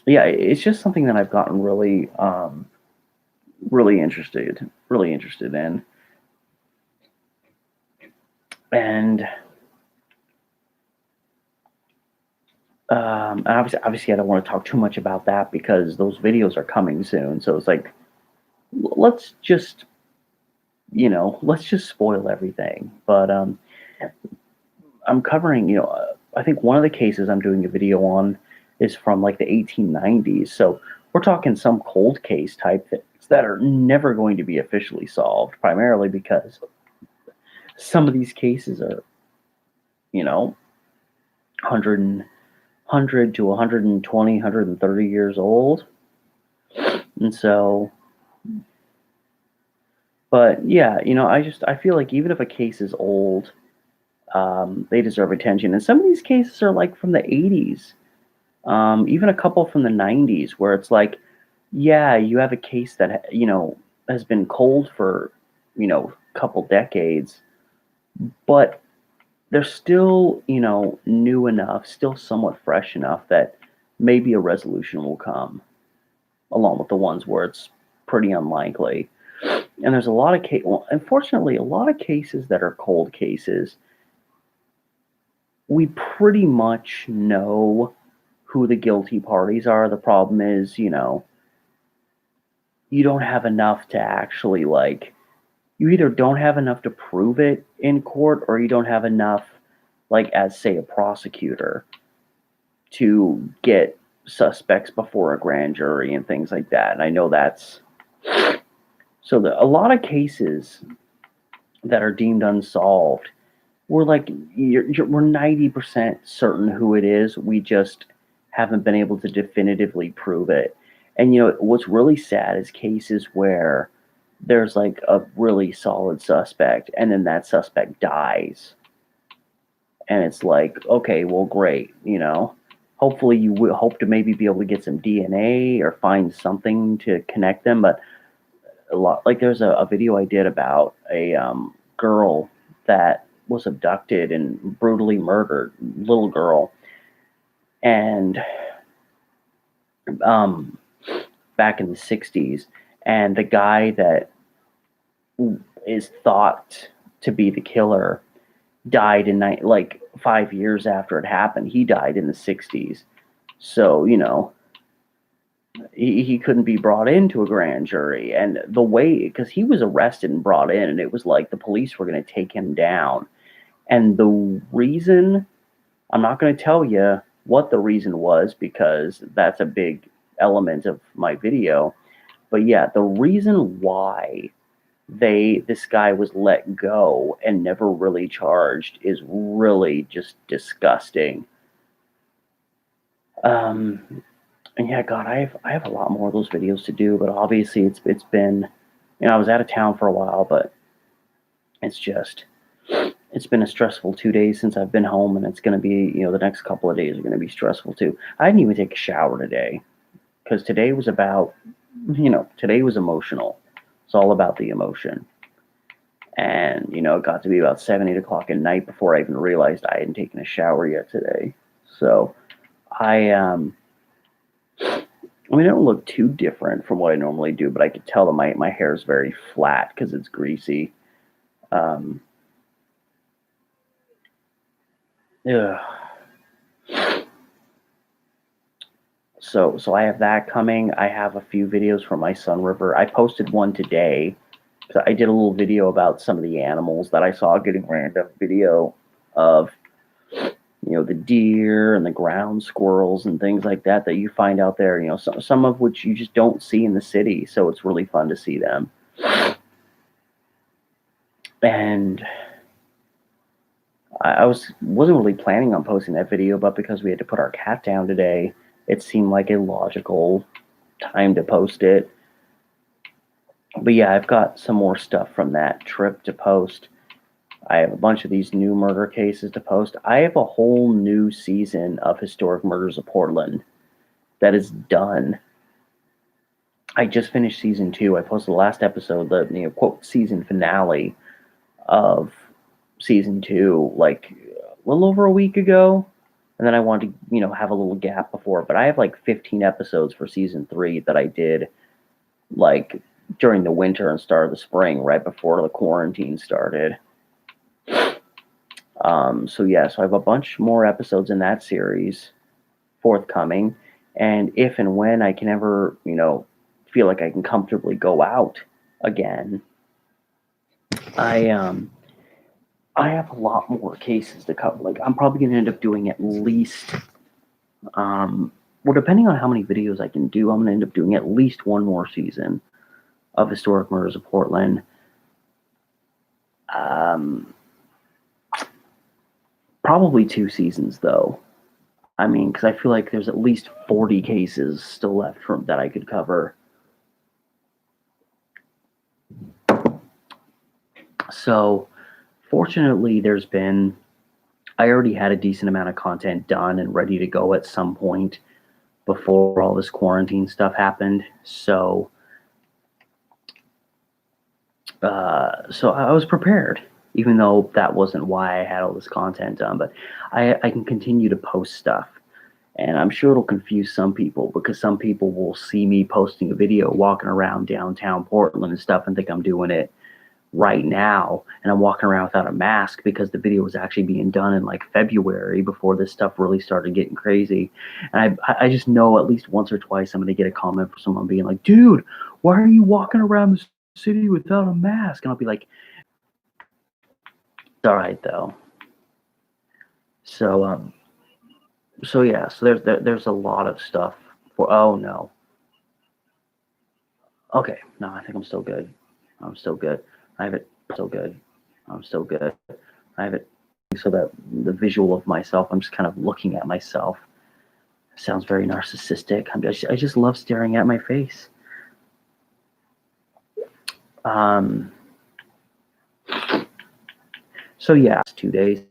Speaker 1: yeah, it's just something that I've gotten really interested in. And and obviously, I don't want to talk too much about that because those videos are coming soon. So it's like, let's just, let's just spoil everything. But I'm covering, I think one of the cases I'm doing a video on is from like the 1890s. So we're talking some cold case type things that are never going to be officially solved, primarily because some of these cases are, 100 to 120, 130 years old. And so, but yeah, I feel like even if a case is old, they deserve attention. And some of these cases are like from the 80s, even a couple from the 90s, where it's like, yeah, you have a case that, has been cold for, a couple decades, but they're still, new enough, still somewhat fresh enough that maybe a resolution will come, along with the ones where it's pretty unlikely. And there's a lot of unfortunately, a lot of cases that are cold cases, we pretty much know who the guilty parties are. The problem is, you don't have enough to actually like, you either don't have enough to prove it in court, or you don't have enough, like, as say a prosecutor, to get suspects before a grand jury and things like that. And I know that's so a lot of cases that are deemed unsolved, we're like, we're 90% certain who it is. We just haven't been able to definitively prove it. And what's really sad is cases where there's like a really solid suspect, and then that suspect dies. And it's like, okay, well, great. Hopefully you will hope to maybe be able to get some DNA or find something to connect them. But a lot, like, there's a video I did about a girl that was abducted and brutally murdered, little girl. And back in the 60s, and the guy that is thought to be the killer died in like 5 years after it happened. He died in the 60s. So, he couldn't be brought into a grand jury. And the way, because he was arrested and brought in, and it was like the police were going to take him down. And the reason, I'm not going to tell you what the reason was, because that's a big element of my video. But yeah, the reason why this guy was let go and never really charged is really just disgusting. And yeah, God, I have a lot more of those videos to do, but obviously it's been, I was out of town for a while, but it's just, it's been a stressful 2 days since I've been home, and it's going to be, the next couple of days are going to be stressful too. I didn't even take a shower today because today was about, today was emotional. It's all about the emotion. And, it got to be about 7, 8 o'clock at night before I even realized I hadn't taken a shower yet today. So I don't look too different from what I normally do, but I could tell that my hair is very flat because it's greasy. Um, ugh. So I have that coming. I have a few videos from my Sun River. I posted one today. So I did a little video about some of the animals that I saw, getting random video of the deer and the ground squirrels and things like that that you find out there. Some of which you just don't see in the city. So it's really fun to see them. And I wasn't really planning on posting that video, but because we had to put our cat down today, it seemed like a logical time to post it. But yeah, I've got some more stuff from that trip to post. I have a bunch of these new murder cases to post. I have a whole new season of Historic Murders of Portland that is done. I just finished season 2. I posted the last episode, the quote season finale of season 2, like a little over a week ago. And then I wanted to, have a little gap before. But I have like 15 episodes for season 3 that I did like during the winter and start of the spring, right before the quarantine started. So I have a bunch more episodes in that series forthcoming. And if and when I can ever, feel like I can comfortably go out again, I have a lot more cases to cover. Like I'm probably gonna end up doing at least, depending on how many videos I can do, I'm gonna end up doing at least one more season of Historic Murders of Portland. Probably 2 seasons though. I mean, because I feel like there's at least 40 cases still left from that I could cover. So, fortunately, I already had a decent amount of content done and ready to go at some point before all this quarantine stuff happened. So I was prepared, even though that wasn't why I had all this content done. But I can continue to post stuff. And I'm sure it'll confuse some people because some people will see me posting a video walking around downtown Portland and stuff and think I'm doing it right now. And I'm walking around without a mask because the video was actually being done in like February before this stuff really started getting crazy. And I just know at least once or twice I'm going to get a comment from someone being like, dude, why are you walking around the city without a mask? And I'll be like, it's all right though. So there's a lot of stuff for. Oh no. Okay, no, I think I'm still good. I'm still good. I have it. Still good. I'm still good. I have it so that the visual of myself, I'm just kind of looking at myself. Sounds very narcissistic. I just love staring at my face. So yeah, it's 2 days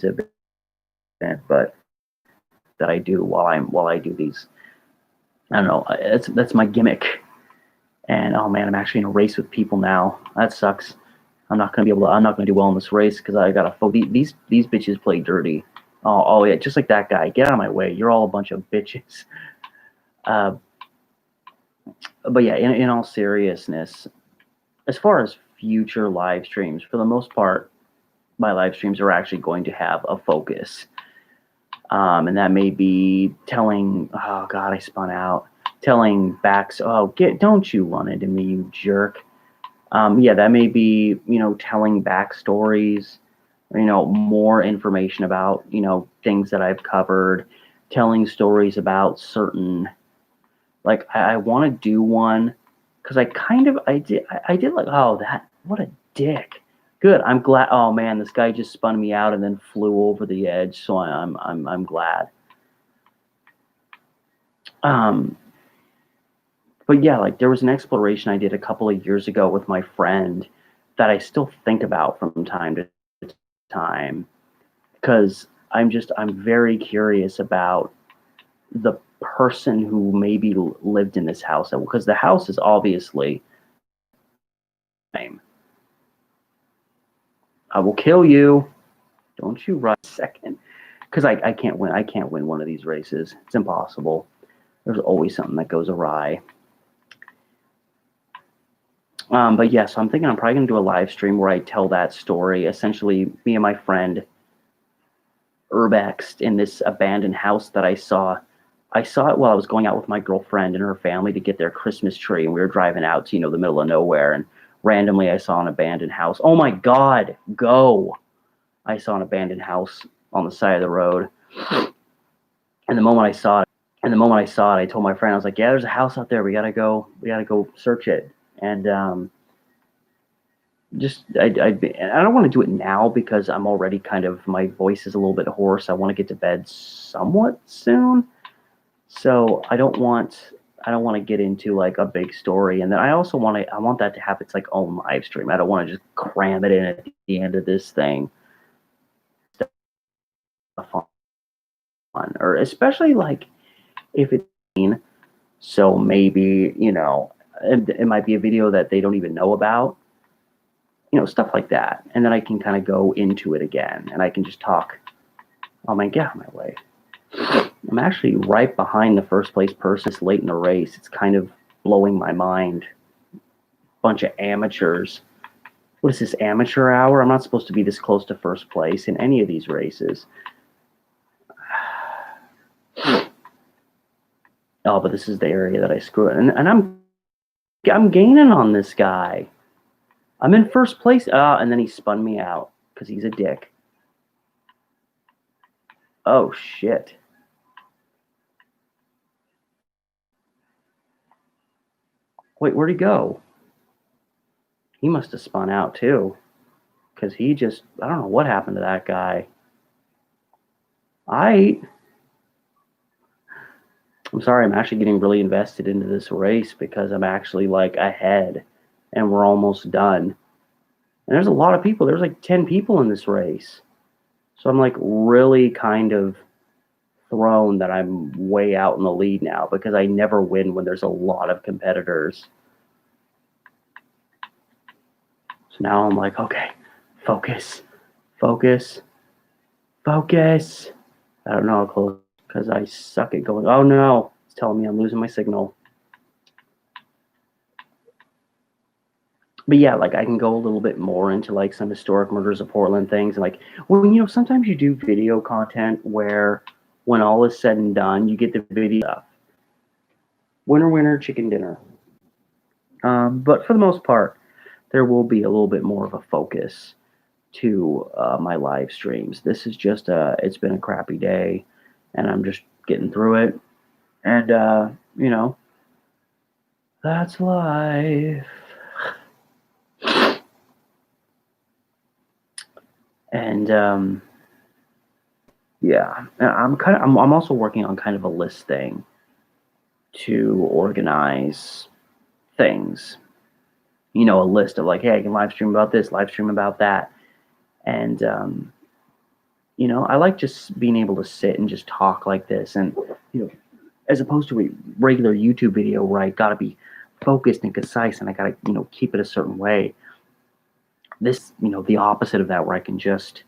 Speaker 1: event, but that I do while I do these. I don't know. That's my gimmick. And oh man, I'm actually in a race with people now. That sucks. I'm not gonna do well in this race because I got these bitches play dirty. Oh yeah, just like that guy. Get out of my way. You're all a bunch of bitches. But yeah, in all seriousness, as far as future live streams, for the most part, my live streams are actually going to have a focus. And that may be telling, oh God, I spun out. Telling backs, don't you run into me, you jerk. That may be, telling backstories, more information about, things that I've covered, telling stories about certain, like I want to do one because I did like, what a dick. Good. I'm glad. Oh man, this guy just spun me out and then flew over the edge. So I'm glad. But yeah, like there was an exploration I did a couple of years ago with my friend that I still think about from time to time, because I'm very curious about the person who maybe lived in this house, because the house is obviously same. I will kill you. Don't you run a second. Because I can't win. I can't win one of these races. It's impossible. There's always something that goes awry. But yeah, so I'm thinking I'm probably going to do a live stream where I tell that story. Essentially, me and my friend urbexed in this abandoned house that I saw. I saw it while I was going out with my girlfriend and her family to get their Christmas tree, and we were driving out to, the middle of nowhere, and randomly I saw an abandoned house. Oh my God, go! I saw an abandoned house on the side of the road, and the moment I saw it, I told my friend, I was like, "Yeah, there's a house out there. We gotta go search it." And I don't want to do it now because I'm already my voice is a little bit hoarse. I want to get to bed somewhat soon. So I don't want to get into like a big story, and then I want that to have its like own live stream. I don't want to just cram it in at the end of this thing. Fun, or especially like if it's so maybe it might be a video that they don't even know about, stuff like that, and then I can kind of go into it again, and I can just talk. Oh man, get out of my way. I'm actually right behind the first place person. It's late in the race. It's kind of blowing my mind. Bunch of amateurs. What is this, amateur hour? I'm not supposed to be this close to first place in any of these races. Oh, but this is the area that I screw it. And I'm gaining on this guy. I'm in first place. And then he spun me out because he's a dick. Oh, shit. Wait, where'd he go? He must have spun out too. Because I don't know what happened to that guy. I'm sorry, I'm actually getting really invested into this race because I'm actually like ahead and we're almost done. And there's a lot of people. There's like 10 people in this race. So I'm like really kind of thrown that I'm way out in the lead now because I never win when there's a lot of competitors. So now I'm like, okay, focus. I don't know how close, because I suck at going. Oh no, it's telling me I'm losing my signal. But yeah, like I can go a little bit more into like some historic murders of Portland things, and like sometimes you do video content where when all is said and done, you get the video stuff. Winner, chicken dinner. But for the most part, there will be a little bit more of a focus to my live streams. This is just it's been a crappy day, and I'm just getting through it. And that's life. And yeah, I'm also working on kind of a list thing to organize things. A list of like, hey, I can live stream about this, live stream about that. And I like just being able to sit and just talk like this, and as opposed to a regular YouTube video where I gotta be focused and concise and I gotta keep it a certain way. This the opposite of that, where I can just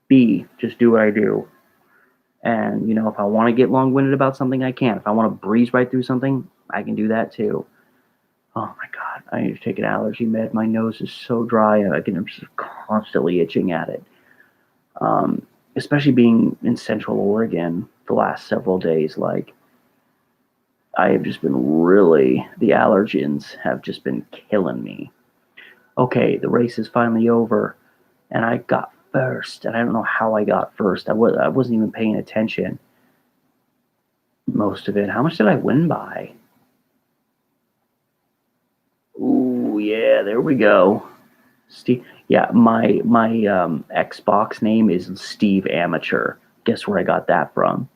Speaker 1: do what I do. And if I want to get long-winded about something, I can. If I want to breeze right through something, I can do that too. Oh my God, I need to take an allergy med. My nose is so dry, and I'm just constantly itching at it. Especially being in Central Oregon the last several days, like I have just been the allergens have just been killing me. Okay, the race is finally over, and I got first, and I don't know how I got first. I wasn't even paying attention most of it. How much did I win by? Ooh, yeah, there we go. Steve, yeah, my Xbox name is Steve Amateur. Guess where I got that from?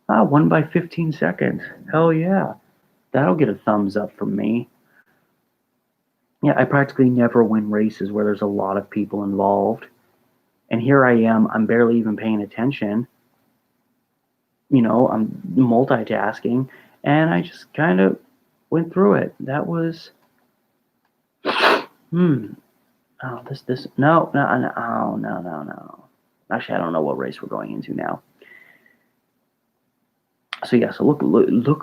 Speaker 1: Won by 15 seconds. Hell yeah. That'll get a thumbs up from me. Yeah, I practically never win races where there's a lot of people involved. And here I am, I'm barely even paying attention. I'm multitasking, and I just kind of went through it. That was, oh, no, oh, no. Actually, I don't know what race we're going into now. So yeah, so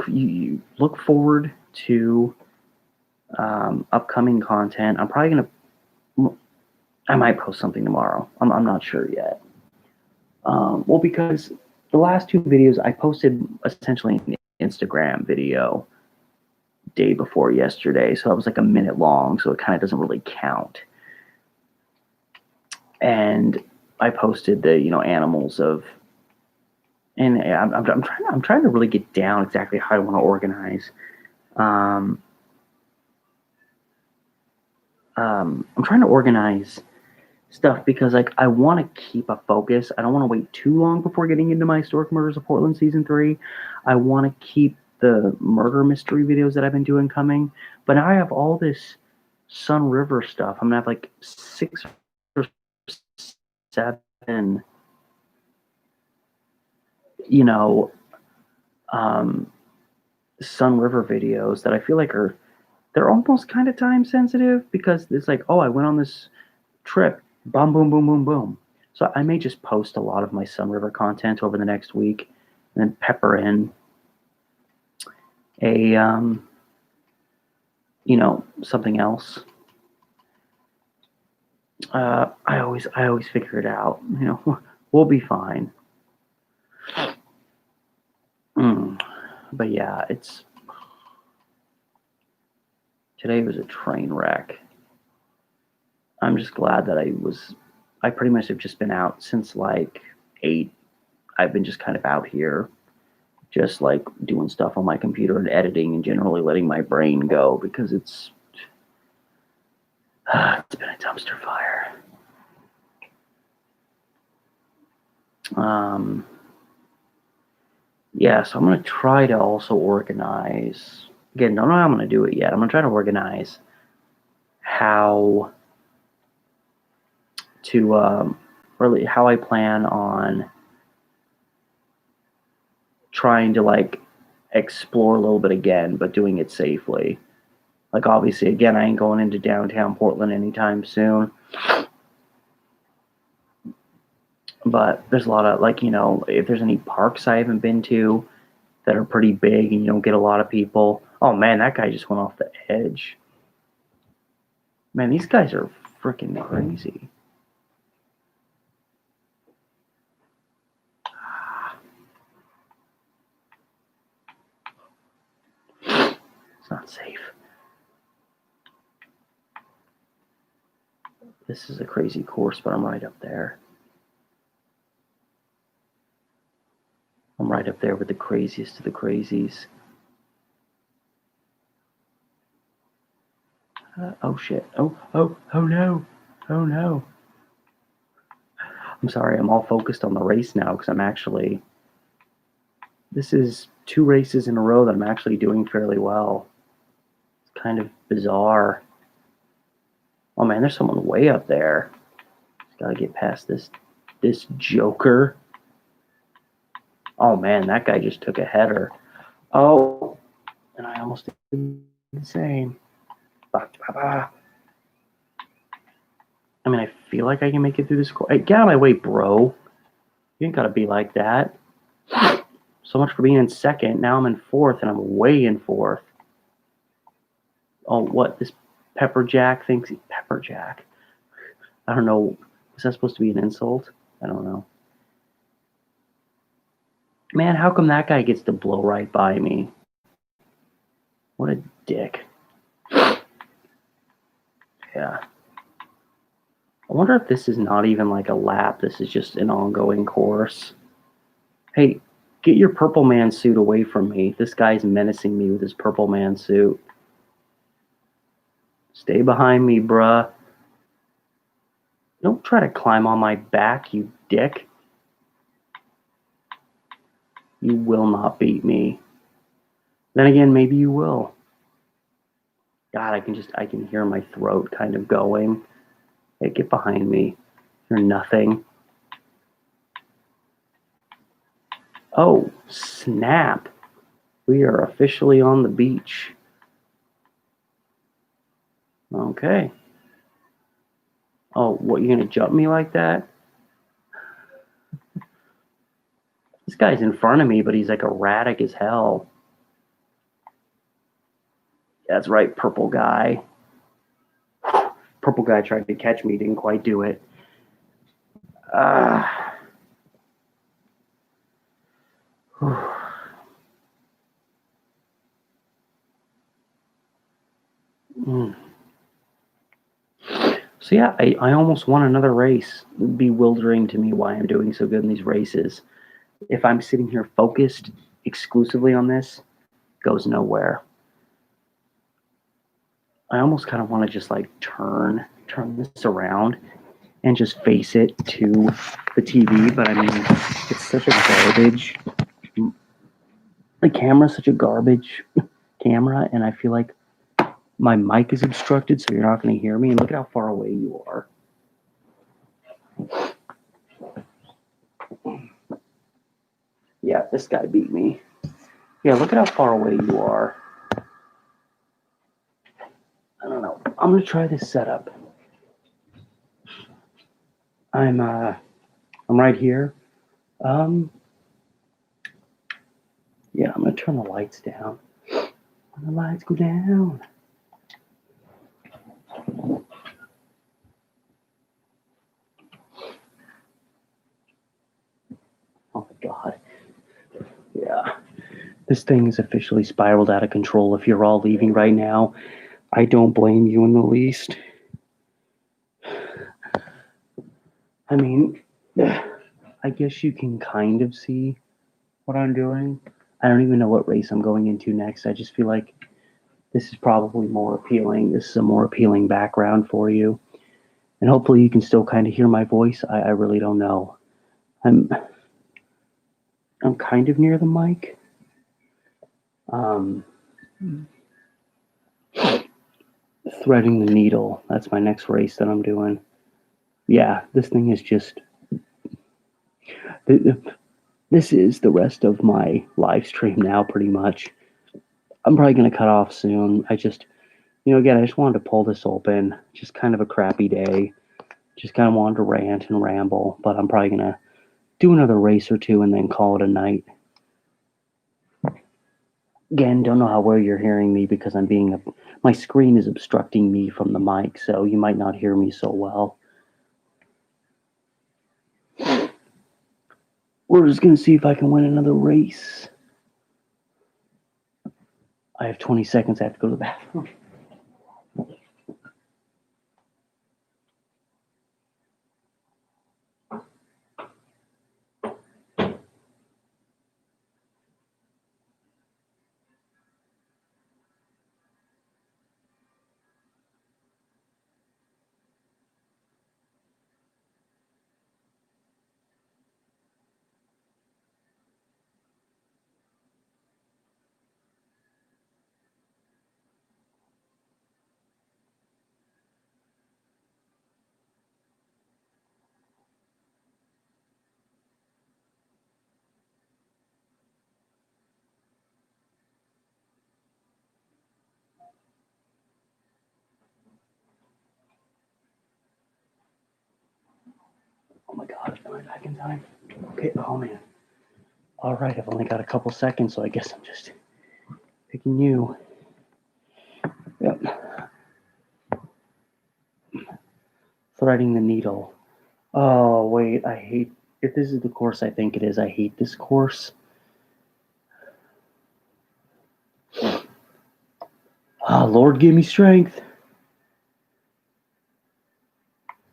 Speaker 1: you look forward to upcoming content. I might post something tomorrow. I'm not sure yet. Well, because the last two videos I posted essentially an Instagram video day before yesterday, so it was like a minute long, so it kind of doesn't really count. And I posted the animals of, and I'm trying to really get down exactly how I want to organize. I'm trying to organize stuff because like I want to keep a focus. I don't want to wait too long before getting into my Historic Murders of Portland season 3. I want to keep the murder mystery videos that I've been doing coming, but now I have all this Sun River stuff. I'm gonna have like 6 or 7, um, Sun River videos that I feel like they're almost kind of time sensitive because it's like, oh, I went on this trip, boom, boom, boom, boom, boom. So I may just post a lot of my Sun River content over the next week, and then pepper in a something else. I always figure it out. We'll be fine. But yeah, today was a train wreck. I'm just glad that I pretty much have just been out since like 8. I've been just kind of out here, just like doing stuff on my computer and editing and generally letting my brain go because it's been a dumpster fire. Yeah, so I'm going to try to also organize. Again, don't know how I'm going to do it yet. I'm going to try to organize how to really how I plan on trying to like explore a little bit again, but doing it safely. Like obviously, again, I ain't going into downtown Portland anytime soon. But there's a lot of like, if there's any parks I haven't been to that are pretty big and you don't get a lot of people. Oh man, that guy just went off the edge. Man, these guys are freaking crazy. It's not safe. This is a crazy course, but I'm right up there. I'm right up there with the craziest of the crazies. Oh shit. Oh no. Oh no. I'm sorry, I'm all focused on the race now because this is 2 races in a row that I'm actually doing fairly well. It's kind of bizarre. Oh man, there's someone way up there. Just gotta get past this joker. Oh man, that guy just took a header. Oh, and I almost did the same. I mean, I feel like I can make it through this course. Hey, get out of my way, bro. You ain't gotta be like that. So much for being in second. Now I'm in 4th, and I'm way in 4th. Oh, what? This Pepper Jack thinks he's Pepper Jack. I don't know. Was that supposed to be an insult? I don't know. Man, how come that guy gets to blow right by me? What a dick. Yeah. I wonder if this is not even like a lap. This is just an ongoing course. Hey, get your purple man suit away from me. This guy's menacing me with his purple man suit. Stay behind me, bruh. Don't try to climb on my back, you dick. You will not beat me. Then again, maybe you will. God, I can hear my throat kind of going. Hey, get behind me. You're nothing. Oh, snap. We are officially on the beach. Okay. Oh, what, you gonna jump me like that? This guy's in front of me, but he's like erratic as hell. That's right, purple guy. Purple guy tried to catch me, didn't quite do it. Ah. Mm. So yeah, I almost won another race. Bewildering to me why I'm doing so good in these races. If I'm sitting here focused exclusively on this, goes nowhere. I almost kind of want to just like turn this around and just face it to the TV, but I mean, it's such a garbage. The camera's such a garbage camera, and I feel like my mic is obstructed, so you're not going to hear me. And look at how far away you are. Yeah, this guy beat me. Yeah, look at how far away you are. I don't know. I'm gonna try this setup. I'm right here. Um, yeah, I'm gonna turn the lights down. When the lights go down. Oh my god. Yeah. This thing is officially spiraled out of control. If you're all leaving right now, I don't blame you in the least. I mean, I guess you can kind of see what I'm doing. I don't even know what race I'm going into next. I just feel like this is probably more appealing. This is a more appealing background for you. And hopefully you can still kind of hear my voice. I really don't know. I'm kind of near the mic. Um, threading the needle. That's my next race that I'm doing. Yeah, this thing is just. This is the rest of my live stream now, pretty much. I'm probably going to cut off soon. Again, I just wanted to pull this open. Just kind of a crappy day. Just kind of wanted to rant and ramble, but I'm probably going to do another race or two and then call it a night. Again, don't know how well you're hearing me because my screen is obstructing me from the mic, so you might not hear me so well. We're just going to see if I can win another race. I have 20 seconds. I have to go to the bathroom. Oh my god, am I back in time? Okay, oh man. All right, I've only got a couple seconds, so I guess I'm just picking you. Yep. Threading the needle. Oh, wait, if this is the course I think it is, I hate this course. Oh, Lord, give me strength.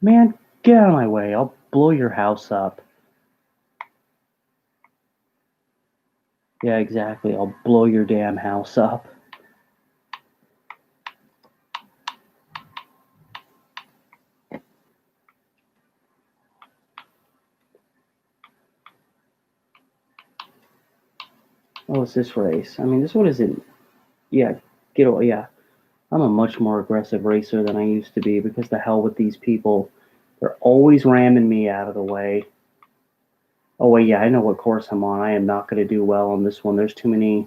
Speaker 1: Man, get out of my way. I'll blow your house up. Yeah, exactly. I'll blow your damn house up. Oh, it's this race. I mean, this one isn't. Yeah, get away. Yeah. I'm a much more aggressive racer than I used to be because the hell with these people. They're always ramming me out of the way. Oh, wait, yeah, I know what course I'm on. I am not going to do well on this one. There's too many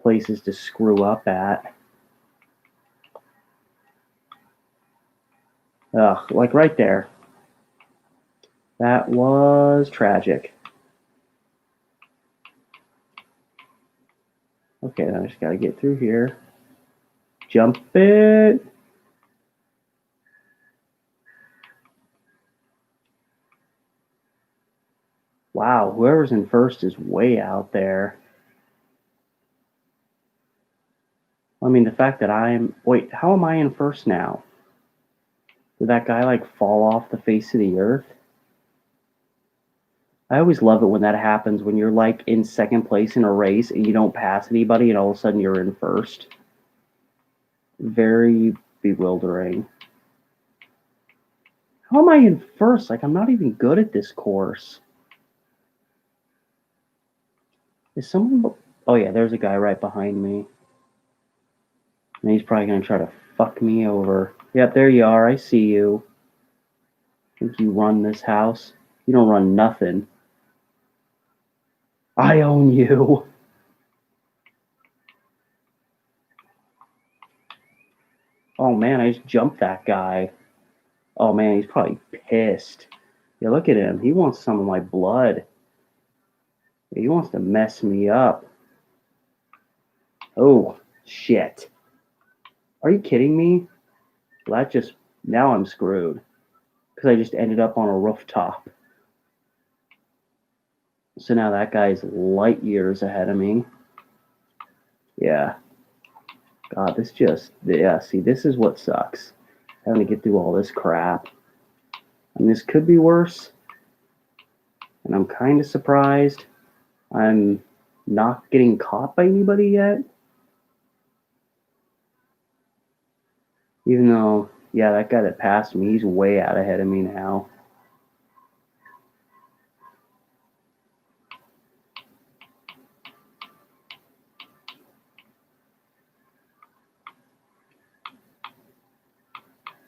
Speaker 1: places to screw up at. Ugh, like right there. That was tragic. Okay, then I just got to get through here. Jump it. Wow, whoever's in first is way out there. I mean, the fact that I'm... Wait, how am I in first now? Did that guy, like, fall off the face of the earth? I always love it when that happens, when you're, like, in second place in a race and you don't pass anybody and all of a sudden you're in first. Very bewildering. How am I in first? Like, I'm not even good at this course. Is someone... Oh, yeah, there's a guy right behind me. And he's probably going to try to fuck me over. Yep, there you are. I see you. Think you run this house? You don't run nothing. I own you. Oh, man, I just jumped that guy. Oh, man, he's probably pissed. Yeah, look at him. He wants some of my blood. He wants to mess me up. Oh, shit. Are you kidding me? Well, that just... Now I'm screwed. Because I just ended up on a rooftop. So now that guy's light years ahead of me. Yeah. God, this just... Yeah, see, this is what sucks. Having to get through all this crap. And this could be worse. And I'm kind of surprised I'm not getting caught by anybody yet. Even though, yeah, that guy that passed me, he's way out ahead of me now.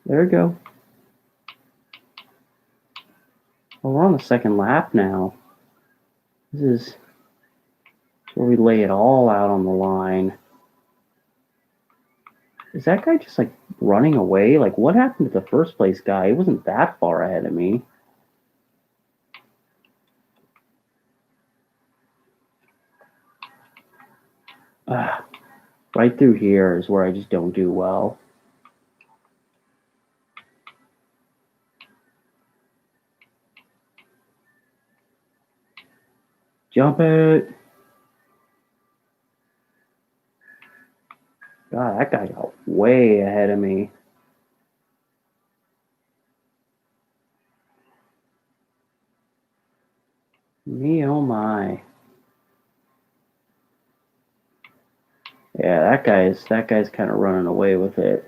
Speaker 1: There we go. Well, we're on the second lap now. This is where we lay it all out on the line. Is that guy just like running away? Like, what happened to the first place guy? He wasn't that far ahead of me. Right through here is where I just don't do well. Jump it. God, that guy got way ahead of me. Me, oh my. Yeah, that guy's kind of running away with it.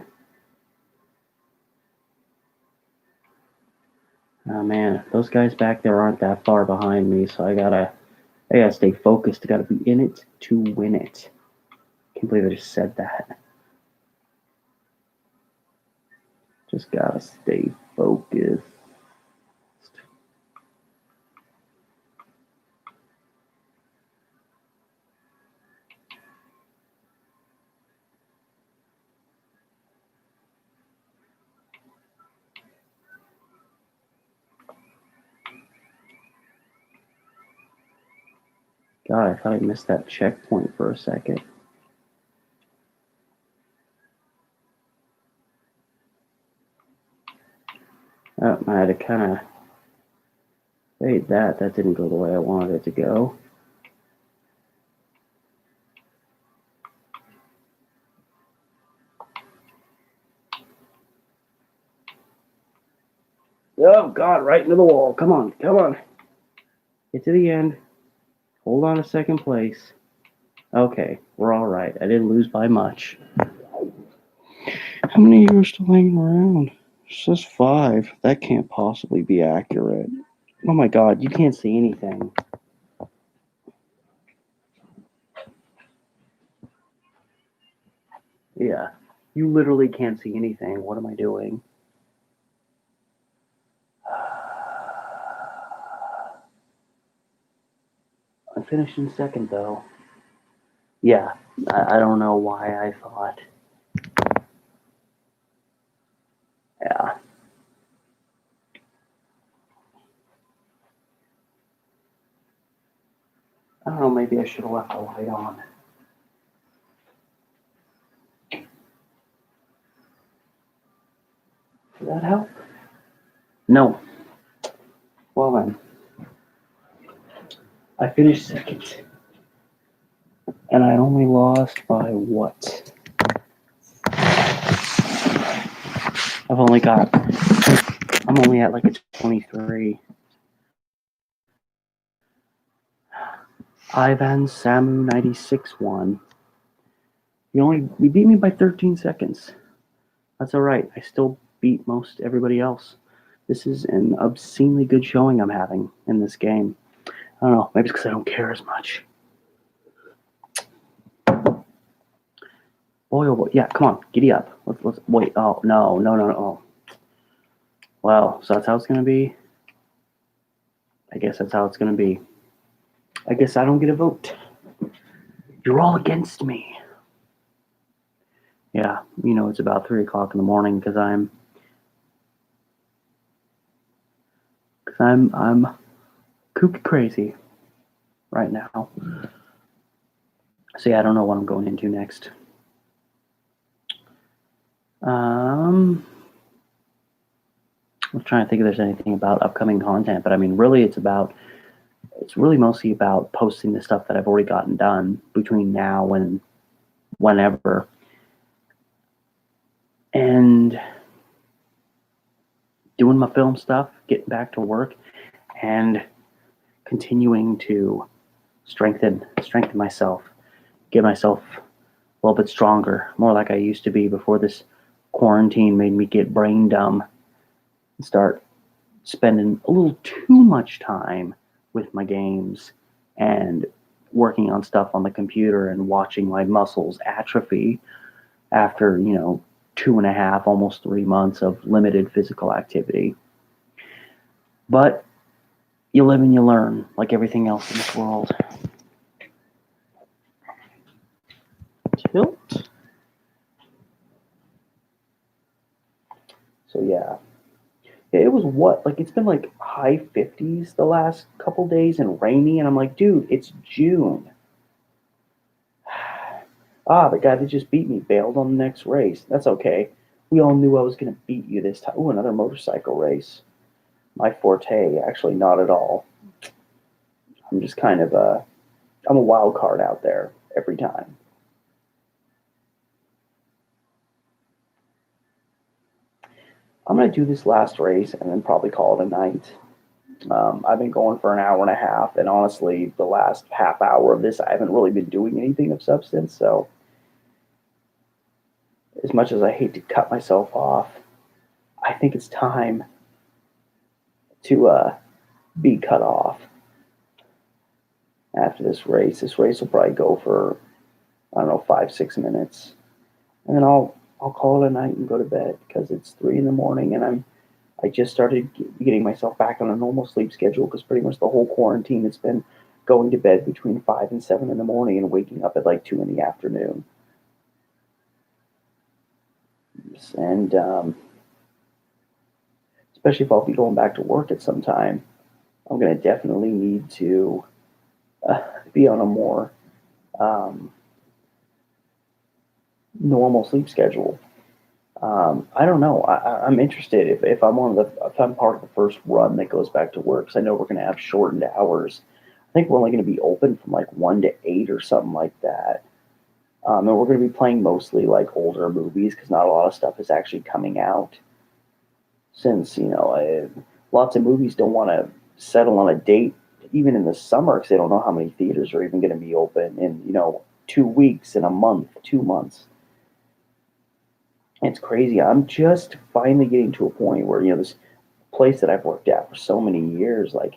Speaker 1: Oh man, those guys back there aren't that far behind me, so I gotta stay focused. I gotta be in it to win it. Can't believe I just said that. Just gotta stay focused. God, I thought I missed that checkpoint for a second. Oh, I had to kind of wait. That didn't go the way I wanted it to go. Oh God, right into the wall. Come on, come on. Get to the end. Hold on to second place. Okay, we're all right. I didn't lose by much. How many of you are still hanging around? It says 5. That can't possibly be accurate. Oh my God, you can't see anything. Yeah. You literally can't see anything. What am I doing? I finished in second, though. Yeah, I don't know why I thought. Yeah. I don't know, maybe I should have left the light on. Did that help? No. Well then. I finished second. And I only lost by what? I'm only at like a 23. Ivan Samu 96 won. You beat me by 13 seconds. That's all right. I still beat most everybody else. This is an obscenely good showing I'm having in this game. I don't know. Maybe it's because I don't care as much. Boy, oh boy. Yeah, come on. Giddy up. Let's wait. Oh, no. Oh. Well, so that's how it's going to be. I guess that's how it's going to be. I guess I don't get a vote. You're all against me. Yeah, it's about 3 o'clock in the morning because I'm kook crazy right now. So yeah, I don't know what I'm going into next. I'm trying to think if there's anything about upcoming content, but I mean, really, it's really mostly about posting the stuff that I've already gotten done between now and whenever, and doing my film stuff, getting back to work, and continuing to strengthen myself, get myself a little bit stronger, more like I used to be before this quarantine made me get brain dumb and start spending a little too much time with my games and working on stuff on the computer and watching my muscles atrophy after, 2.5, almost 3 months of limited physical activity. But you live and you learn, like everything else in this world. Tilt. So yeah. It was it's been like high 50s the last couple days and rainy, and I'm like, dude, it's June. The guy that just beat me bailed on the next race. That's okay. We all knew I was going to beat you this time. Ooh, another motorcycle race. My forte, actually, not at all. I'm just kind of I'm a wild card out there every time. I'm going to do this last race and then probably call it a night. I've been going for an hour and a half, and honestly, the last half hour of this, I haven't really been doing anything of substance. So, as much as I hate to cut myself off, I think it's time to be cut off after this race. This race will probably go for, I don't know, 5-6 minutes, and then I'll call it a night and go to bed because it's 3 in the morning, and I just started getting myself back on a normal sleep schedule because pretty much the whole quarantine it's been going to bed between 5 and 7 in the morning and waking up at like 2 in the afternoon. And especially if I'll be going back to work at some time, I'm going to definitely need to be on a more um, normal sleep schedule. I don't know. I'm interested if if I'm part of the first run that goes back to work. Because I know we're going to have shortened hours. I think we're only going to be open from like 1 to 8 or something like that. And we're going to be playing mostly like older movies because not a lot of stuff is actually coming out. Since lots of movies don't want to settle on a date even in the summer because they don't know how many theaters are even going to be open in 2 weeks, in a month, 2 months. It's crazy. I'm just finally getting to a point where, this place that I've worked at for so many years, like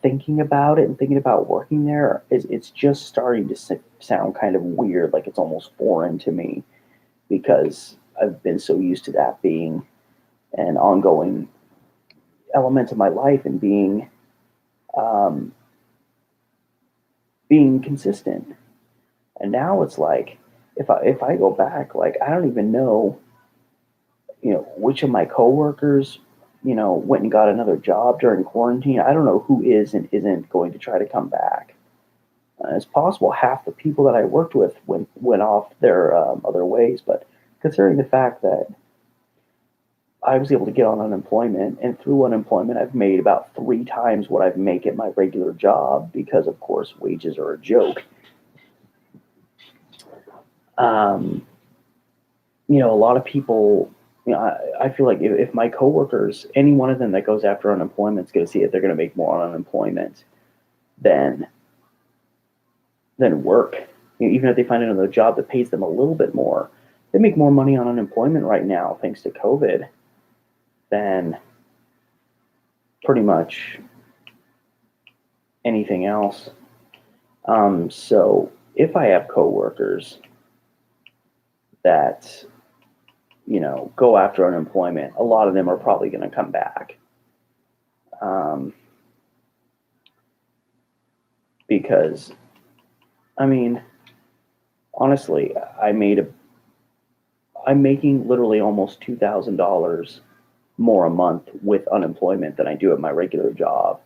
Speaker 1: thinking about it and thinking about working there, it's just starting to sound kind of weird, like it's almost foreign to me because I've been so used to that being an ongoing element of my life and um, being consistent. And now it's like if I go back, like I don't even know, which of my coworkers, went and got another job during quarantine. I don't know who is and isn't going to try to come back. It's possible half the people that I worked with went off their other ways, but considering the fact that I was able to get on unemployment, and through unemployment, I've made about 3 times what I've make at my regular job because, of course, wages are a joke. Um, a lot of people, I feel like if my coworkers, any one of them that goes after unemployment is going to see it, they're going to make more on unemployment than work. Even if they find another job that pays them a little bit more, they make more money on unemployment right now, thanks to COVID, than pretty much anything else. So if I have coworkers that go after unemployment, a lot of them are probably going to come back, because I mean, honestly, I'm making literally almost $2,000 more a month with unemployment than I do at my regular job.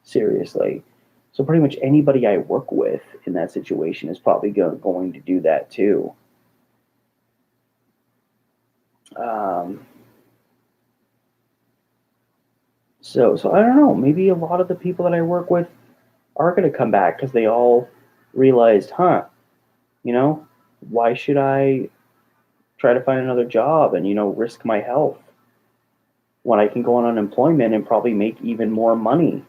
Speaker 1: Seriously. So pretty much anybody I work with in that situation is probably going to do that too. Um, so I don't know. Maybe a lot of the people that I work with are going to come back because they all realized, you know, why should I try to find another job and risk my health when I can go on unemployment and probably make even more money?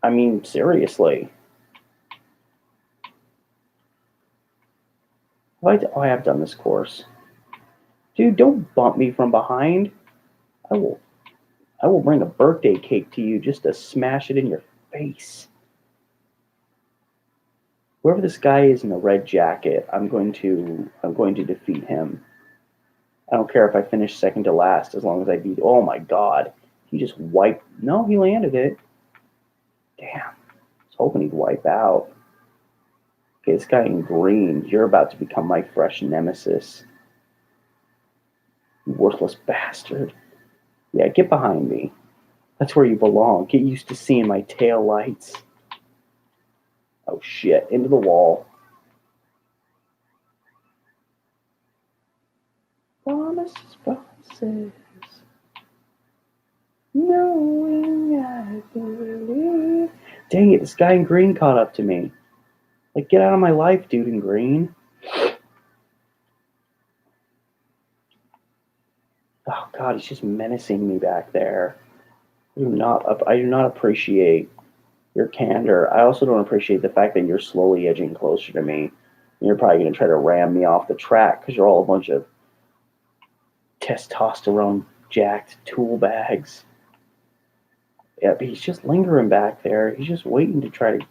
Speaker 1: I mean, seriously. I have done this course. Dude, don't bump me from behind. I will I will bring a birthday cake to you just to smash it in your face. Whoever this guy is in the red jacket, I'm going to defeat him. I don't care if I finish second to last as long as I beat. Oh my god. He just wiped. No, he landed it. Damn. I was hoping he'd wipe out. Okay, this guy in green, you're about to become my fresh nemesis. You worthless bastard. Yeah, get behind me. That's where you belong. Get used to seeing my tail lights. Oh shit, into the wall. Promises, promises. Knowing I believe. Dang it, this guy in green caught up to me. Like, get out of my life, dude in green. Oh god, he's just menacing me back there. I do not appreciate your candor. I also don't appreciate the fact that you're slowly edging closer to me. And you're probably going to try to ram me off the track because you're all a bunch of testosterone jacked tool bags. Yeah, but he's just lingering back there. He's just waiting to try to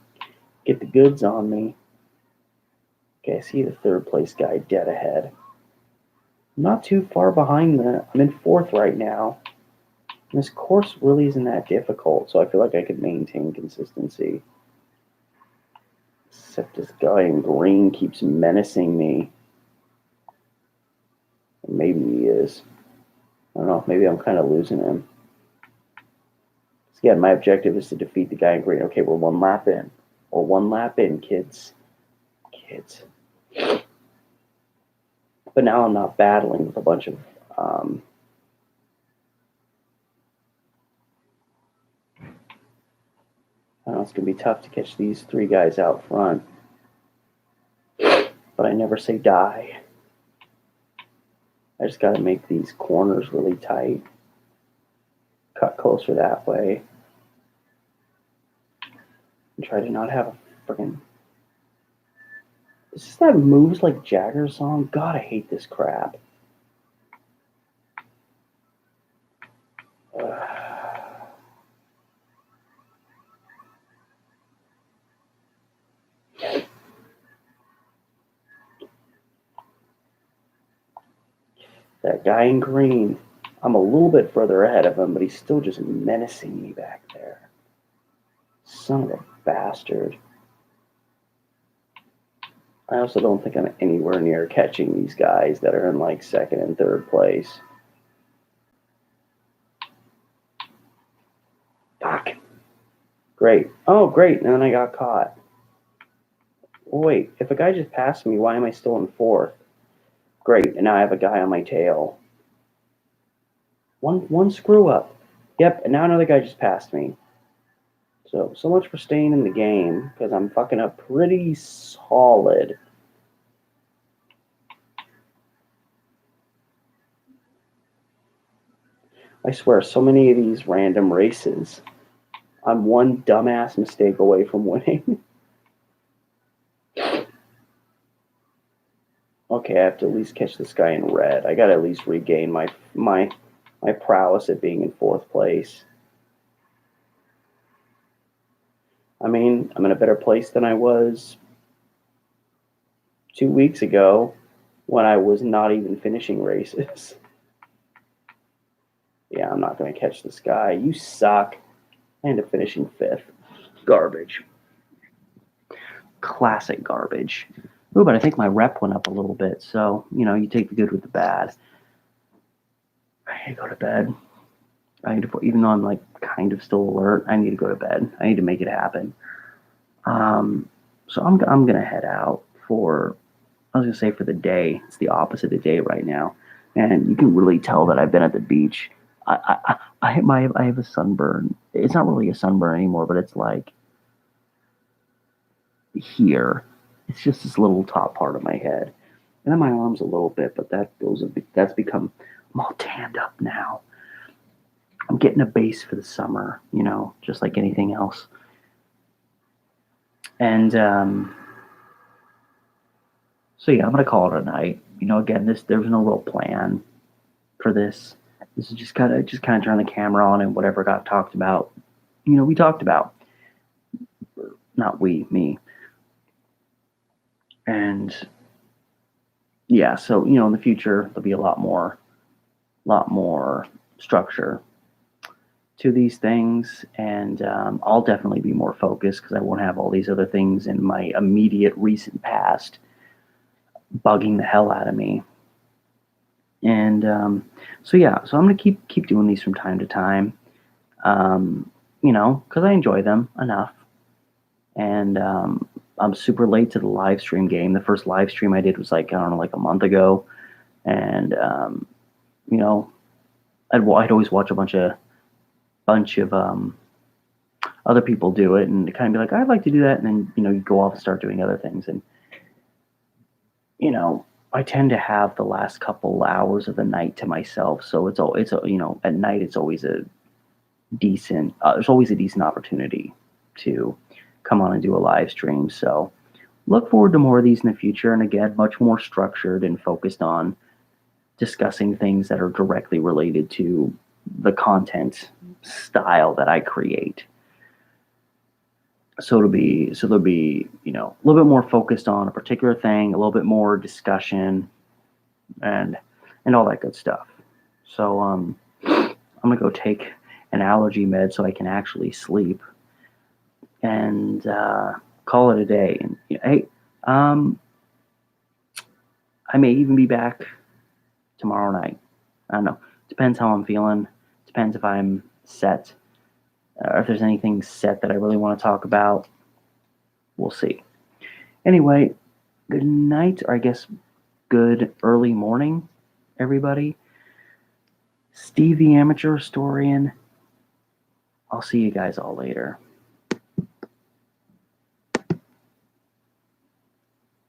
Speaker 1: get the goods on me. Okay, I see the third place guy dead ahead. I'm not too far behind I'm in fourth right now. And this course really isn't that difficult, so I feel like I could maintain consistency. Except this guy in green keeps menacing me. Maybe he is. I don't know. Maybe I'm kind of losing him. So yeah, my objective is to defeat the guy in green. Okay, we're 1 lap in. We're 1 lap in, kids. Kids. But now I'm not battling with a bunch of I know it's going to be tough to catch these 3 guys out front. But I never say die. I just got to make these corners really tight. Cut closer that way. And try to not have a freaking... Is this that Moves Like Jagger song? God, I hate this crap. That guy in green. I'm a little bit further ahead of him, but he's still just menacing me back there. Son of a bastard. I also don't think I'm anywhere near catching these guys that are in like second and third place. Fuck. Great. Oh, great. And then I got caught. Wait, if a guy just passed me, why am I still in fourth? Great, and now I have a guy on my tail. One screw up. Yep, and now another guy just passed me. So much for staying in the game, because I'm fucking up pretty solid. I swear, so many of these random races, I'm one dumbass mistake away from winning. Okay, I have to at least catch this guy in red. I gotta at least regain my prowess at being in fourth place. I mean, I'm in a better place than I was 2 weeks ago when I was not even finishing races. Yeah, I'm not going to catch this guy. You suck. I end up finishing fifth. Garbage. Classic garbage. Ooh, but I think my rep went up a little bit. So, you take the good with the bad. I need to go to bed. Even though I'm like kind of still alert, I need to go to bed. I need to make it happen. So I'm going to head out for the day. It's the opposite of day right now. And you can really tell that I've been at the beach. I have a sunburn. It's not really a sunburn anymore, but it's like here. It's just this little top part of my head. And then my arms a little bit, but that's become, I'm all tanned up now. I'm getting a base for the summer, just like anything else. And so yeah, I'm gonna call it a night. Again, there's no real plan for this. This is just kind of turn the camera on and whatever got talked about, we talked about. Not we, me. And yeah, so in the future there'll be a lot more structure to these things, and I'll definitely be more focused because I won't have all these other things in my immediate recent past bugging the hell out of me. And so I'm gonna keep doing these from time to time, because I enjoy them enough. And I'm super late to the live stream game. The first live stream I did was like a month ago, and I'd always watch a bunch of other people do it, and kind of be like, I'd like to do that, and then you go off and start doing other things, and I tend to have the last couple hours of the night to myself, so it's at night it's always a decent there's always a decent opportunity to come on and do a live stream. So look forward to more of these in the future, and again, much more structured and focused on discussing things that are directly related to the content style that I create. So there'll be a little bit more focused on a particular thing, a little bit more discussion, and all that good stuff. So I'm gonna go take an allergy med so I can actually sleep, and call it a day. And hey, I may even be back tomorrow night. I don't know. Depends how I'm feeling. Depends if I'm set. Or if there's anything set that I really want to talk about. We'll see. Anyway, good night, or I guess good early morning, everybody. Steve the Amateur Historian. I'll see you guys all later.